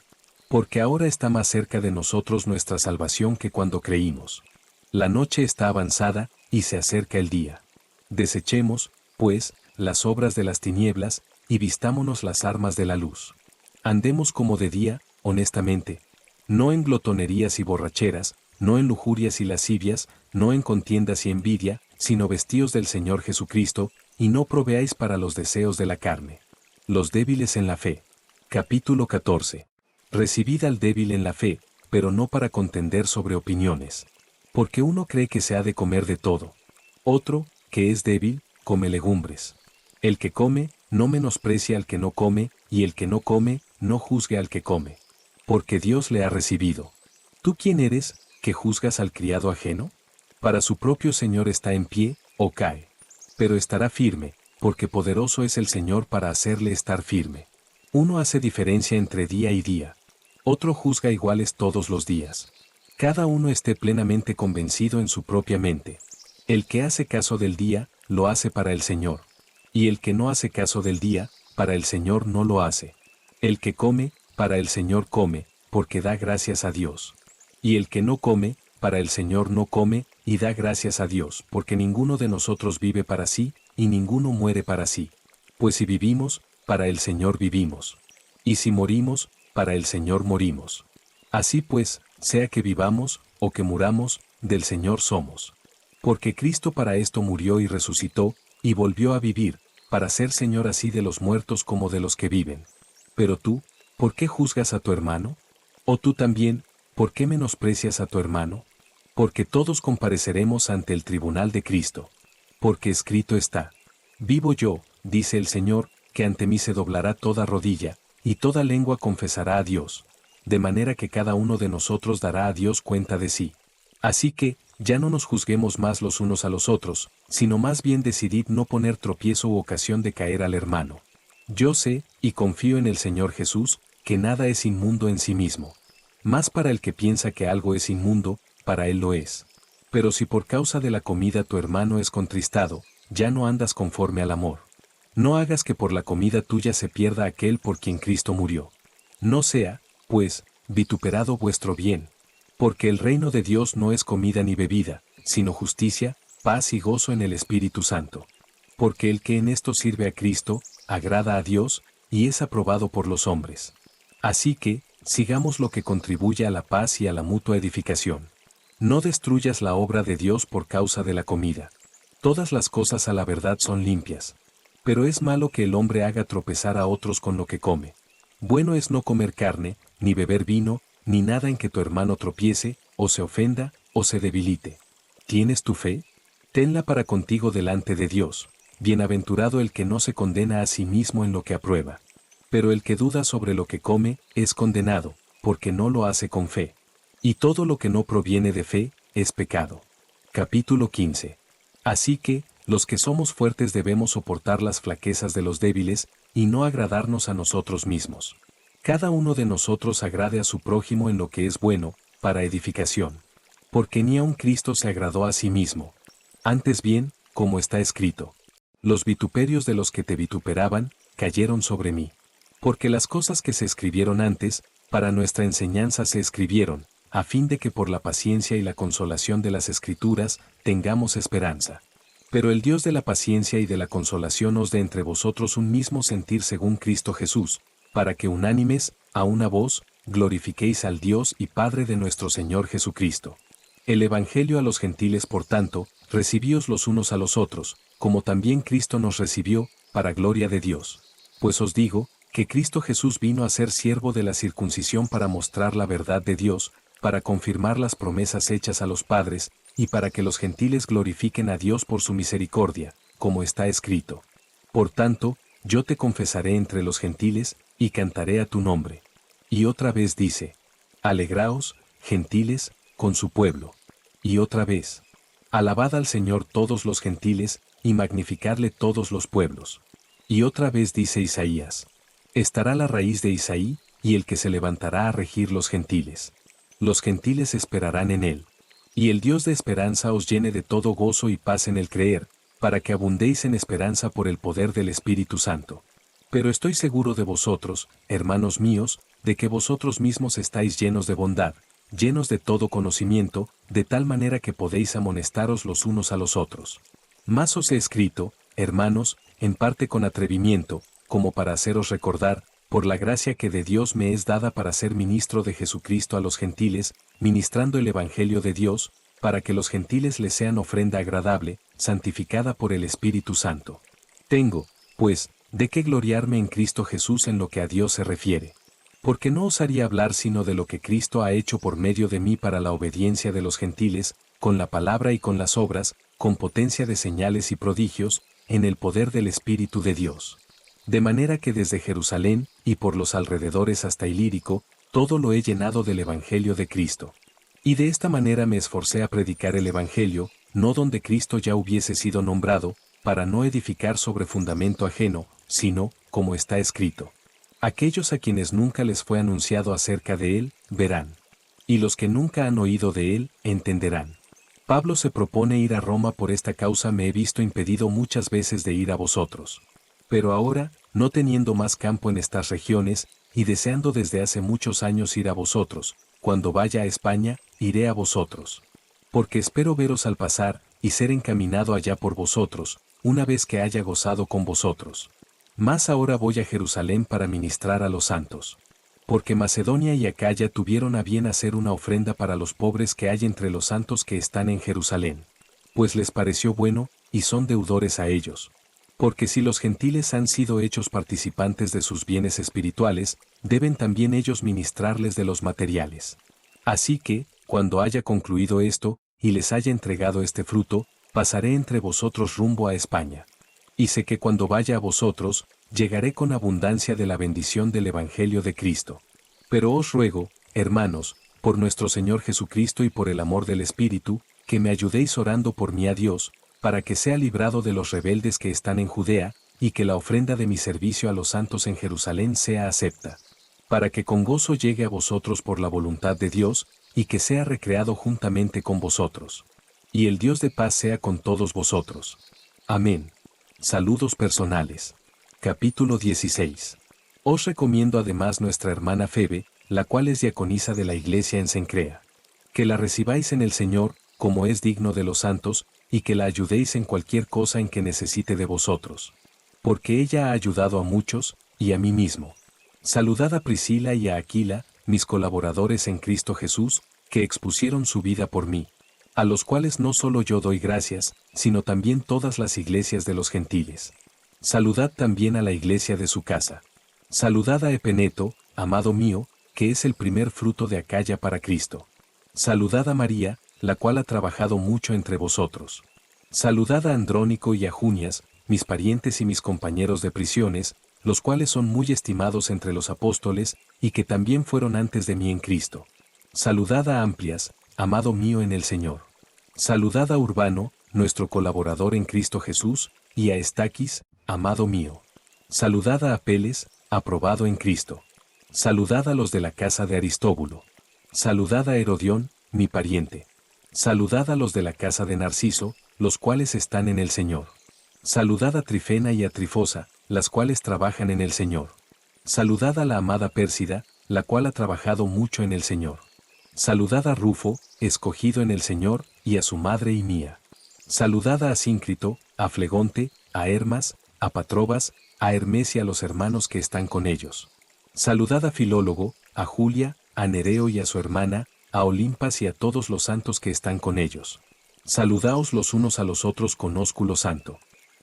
S1: Porque ahora está más cerca de nosotros nuestra salvación que cuando creímos. La noche está avanzada, y se acerca el día. Desechemos, pues, las obras de las tinieblas, y vistámonos las armas de la luz. Andemos como de día, honestamente, no en glotonerías y borracheras, no en lujurias y lascivias, no en contiendas y envidia, sino vestíos del Señor Jesucristo, y no proveáis para los deseos de la carne. Los débiles en la fe. Capítulo 14. Recibid al débil en la fe, pero no para contender sobre opiniones. Porque uno cree que se ha de comer de todo. Otro, que es débil, come legumbres. El que come, no menosprecia al que no come, y el que no come, no juzgue al que come. Porque Dios le ha recibido. ¿Tú quién eres, que juzgas al criado ajeno? Para su propio Señor está en pie, o cae. Pero estará firme, porque poderoso es el Señor para hacerle estar firme. Uno hace diferencia entre día y día. Otro juzga iguales todos los días. Cada uno esté plenamente convencido en su propia mente. El que hace caso del día, lo hace para el Señor. Y el que no hace caso del día, para el Señor no lo hace. El que come, para el Señor come, porque da gracias a Dios. Y el que no come, para el Señor no come, y da gracias a Dios, porque ninguno de nosotros vive para sí, y ninguno muere para sí. Pues si vivimos, para el Señor vivimos. Y si morimos, para el Señor morimos. Así pues, sea que vivamos, o que muramos, del Señor somos. Porque Cristo para esto murió y resucitó, y volvió a vivir, para ser Señor así de los muertos como de los que viven. Pero tú, ¿por qué juzgas a tu hermano? ¿O tú también, por qué menosprecias a tu hermano? Porque todos compareceremos ante el tribunal de Cristo. Porque escrito está: vivo yo, dice el Señor, que ante mí se doblará toda rodilla, y toda lengua confesará a Dios. De manera que cada uno de nosotros dará a Dios cuenta de sí. Así que, ya no nos juzguemos más los unos a los otros, sino más bien decidid no poner tropiezo u ocasión de caer al hermano. Yo sé, y confío en el Señor Jesús, que nada es inmundo en sí mismo. Mas para el que piensa que algo es inmundo, para él lo es. Pero si por causa de la comida tu hermano es contristado, ya no andas conforme al amor. No hagas que por la comida tuya se pierda aquel por quien Cristo murió. No sea, pues, vituperado vuestro bien. Porque el reino de Dios no es comida ni bebida, sino justicia, paz y gozo en el Espíritu Santo. Porque el que en esto sirve a Cristo, agrada a Dios, y es aprobado por los hombres. Así que, sigamos lo que contribuye a la paz y a la mutua edificación. No destruyas la obra de Dios por causa de la comida. Todas las cosas a la verdad son limpias. Pero es malo que el hombre haga tropezar a otros con lo que come. Bueno es no comer carne, ni beber vino, ni nada en que tu hermano tropiece, o se ofenda, o se debilite. ¿Tienes tu fe? Tenla para contigo delante de Dios. Bienaventurado el que no se condena a sí mismo en lo que aprueba. Pero el que duda sobre lo que come, es condenado, porque no lo hace con fe. Y todo lo que no proviene de fe, es pecado. Capítulo 15. Así que, los que somos fuertes debemos soportar las flaquezas de los débiles, y no agradarnos a nosotros mismos. Cada uno de nosotros agrade a su prójimo en lo que es bueno, para edificación. Porque ni aun Cristo se agradó a sí mismo. Antes bien, como está escrito: los vituperios de los que te vituperaban, cayeron sobre mí. Porque las cosas que se escribieron antes, para nuestra enseñanza se escribieron, a fin de que por la paciencia y la consolación de las Escrituras, tengamos esperanza. Pero el Dios de la paciencia y de la consolación os dé entre vosotros un mismo sentir según Cristo Jesús, para que unánimes, a una voz, glorifiquéis al Dios y Padre de nuestro Señor Jesucristo. El Evangelio a los gentiles, por tanto, recibíos los unos a los otros, como también Cristo nos recibió, para gloria de Dios. Pues os digo, que Cristo Jesús vino a ser siervo de la circuncisión para mostrar la verdad de Dios, para confirmar las promesas hechas a los padres, y para que los gentiles glorifiquen a Dios por su misericordia, como está escrito: por tanto, yo te confesaré entre los gentiles, y cantaré a tu nombre. Y otra vez dice: alegraos, gentiles, con su pueblo. Y otra vez: alabad al Señor todos los gentiles, y magnificadle todos los pueblos. Y otra vez dice Isaías: estará la raíz de Isaí, y el que se levantará a regir los gentiles. Los gentiles esperarán en él. Y el Dios de esperanza os llene de todo gozo y paz en el creer, para que abundéis en esperanza por el poder del Espíritu Santo. Pero estoy seguro de vosotros, hermanos míos, de que vosotros mismos estáis llenos de bondad, llenos de todo conocimiento, de tal manera que podéis amonestaros los unos a los otros. Mas os he escrito, hermanos, en parte con atrevimiento, como para haceros recordar, por la gracia que de Dios me es dada para ser ministro de Jesucristo a los gentiles, ministrando el Evangelio de Dios, para que los gentiles les sean ofrenda agradable, santificada por el Espíritu Santo. Tengo, pues, de qué gloriarme en Cristo Jesús en lo que a Dios se refiere. Porque no osaría hablar sino de lo que Cristo ha hecho por medio de mí para la obediencia de los gentiles, con la palabra y con las obras, con potencia de señales y prodigios, en el poder del Espíritu de Dios. De manera que desde Jerusalén, y por los alrededores hasta Ilírico, todo lo he llenado del Evangelio de Cristo. Y de esta manera me esforcé a predicar el Evangelio, no donde Cristo ya hubiese sido nombrado, para no edificar sobre fundamento ajeno, sino, como está escrito. Aquellos a quienes nunca les fue anunciado acerca de él, verán. Y los que nunca han oído de él, entenderán. Pablo se propone ir a Roma. Por esta causa me he visto impedido muchas veces de ir a vosotros. Pero ahora, no teniendo más campo en estas regiones, y deseando desde hace muchos años ir a vosotros, cuando vaya a España, iré a vosotros. Porque espero veros al pasar, y ser encaminado allá por vosotros, una vez que haya gozado con vosotros. Mas ahora voy a Jerusalén para ministrar a los santos. Porque Macedonia y Acaya tuvieron a bien hacer una ofrenda para los pobres que hay entre los santos que están en Jerusalén. Pues les pareció bueno, y son deudores a ellos. Porque si los gentiles han sido hechos participantes de sus bienes espirituales, deben también ellos ministrarles de los materiales. Así que, cuando haya concluido esto, y les haya entregado este fruto, pasaré entre vosotros rumbo a España. Y sé que cuando vaya a vosotros, llegaré con abundancia de la bendición del Evangelio de Cristo. Pero os ruego, hermanos, por nuestro Señor Jesucristo y por el amor del Espíritu, que me ayudéis orando por mí a Dios, para que sea librado de los rebeldes que están en Judea, y que la ofrenda de mi servicio a los santos en Jerusalén sea acepta. Para que con gozo llegue a vosotros por la voluntad de Dios, y que sea recreado juntamente con vosotros. Y el Dios de paz sea con todos vosotros. Amén. Saludos personales. Capítulo 16. Os recomiendo además nuestra hermana Febe, la cual es diaconisa de la iglesia en Cencrea. Que la recibáis en el Señor, como es digno de los santos, y que la ayudéis en cualquier cosa en que necesite de vosotros. Porque ella ha ayudado a muchos, y a mí mismo. Saludad a Priscila y a Aquila, mis colaboradores en Cristo Jesús, que expusieron su vida por mí, a los cuales no solo yo doy gracias, sino también todas las iglesias de los gentiles. Saludad también a la iglesia de su casa. Saludad a Epeneto, amado mío, que es el primer fruto de Acaya para Cristo. Saludad a María, la cual ha trabajado mucho entre vosotros. Saludad a Andrónico y a Junias, mis parientes y mis compañeros de prisiones, los cuales son muy estimados entre los apóstoles, y que también fueron antes de mí en Cristo. Saludad a Amplias, amado mío en el Señor. Saludad a Urbano, nuestro colaborador en Cristo Jesús, y a Estaquis, amado mío. Saludad a Apeles, aprobado en Cristo. Saludad a los de la casa de Aristóbulo. Saludad a Herodión, mi pariente. Saludad a los de la casa de Narciso, los cuales están en el Señor. Saludad a Trifena y a Trifosa, las cuales trabajan en el Señor. Saludad a la amada Pérsida, la cual ha trabajado mucho en el Señor. Saludad a Rufo, escogido en el Señor, y a su madre y mía. Saludad a Asíncrito, a Flegonte, a Hermas, a Patrobas, a Hermes y a los hermanos que están con ellos. Saludad a Filólogo, a Julia, a Nereo y a su hermana, a Olimpas y a todos los santos que están con ellos. Saludaos los unos a los otros con ósculo santo.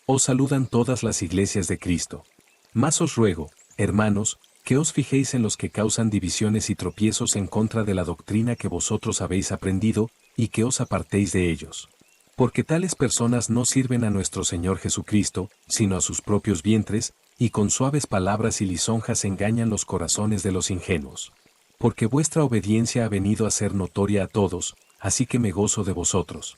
S1: Os saludan todas las iglesias de Cristo. Mas os ruego, hermanos, que os fijéis en los que causan divisiones y tropiezos en contra de la doctrina que vosotros habéis aprendido, y que os apartéis de ellos. Porque tales personas no sirven a nuestro Señor Jesucristo, sino a sus propios vientres, y con suaves palabras y lisonjas engañan los corazones de los ingenuos. Porque vuestra obediencia ha venido a ser notoria a todos, así que me gozo de vosotros.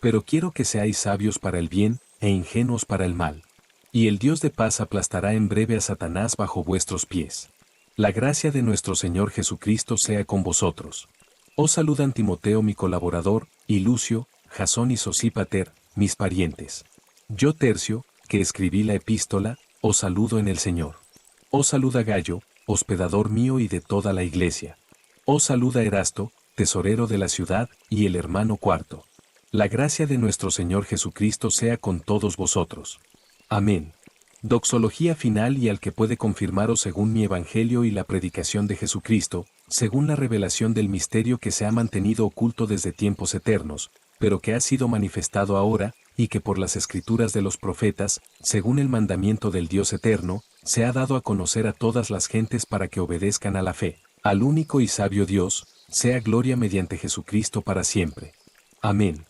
S1: Pero quiero que seáis sabios para el bien, e ingenuos para el mal. Y el Dios de paz aplastará en breve a Satanás bajo vuestros pies. La gracia de nuestro Señor Jesucristo sea con vosotros. Os saludan Timoteo mi colaborador, y Lucio, Jasón y Sosípater, mis parientes. Yo Tercio, que escribí la epístola, os saludo en el Señor. Os saluda Gallo, hospedador mío y de toda la iglesia. Os saluda Erasto, tesorero de la ciudad, y el hermano Cuarto. La gracia de nuestro Señor Jesucristo sea con todos vosotros. Amén. Doxología final y al que puede confirmaros según mi evangelio y la predicación de Jesucristo, según la revelación del misterio que se ha mantenido oculto desde tiempos eternos, pero que ha sido manifestado ahora, y que por las escrituras de los profetas, según el mandamiento del Dios eterno, se ha dado a conocer a todas las gentes para que obedezcan a la fe. Al único y sabio Dios, sea gloria mediante Jesucristo para siempre. Amén.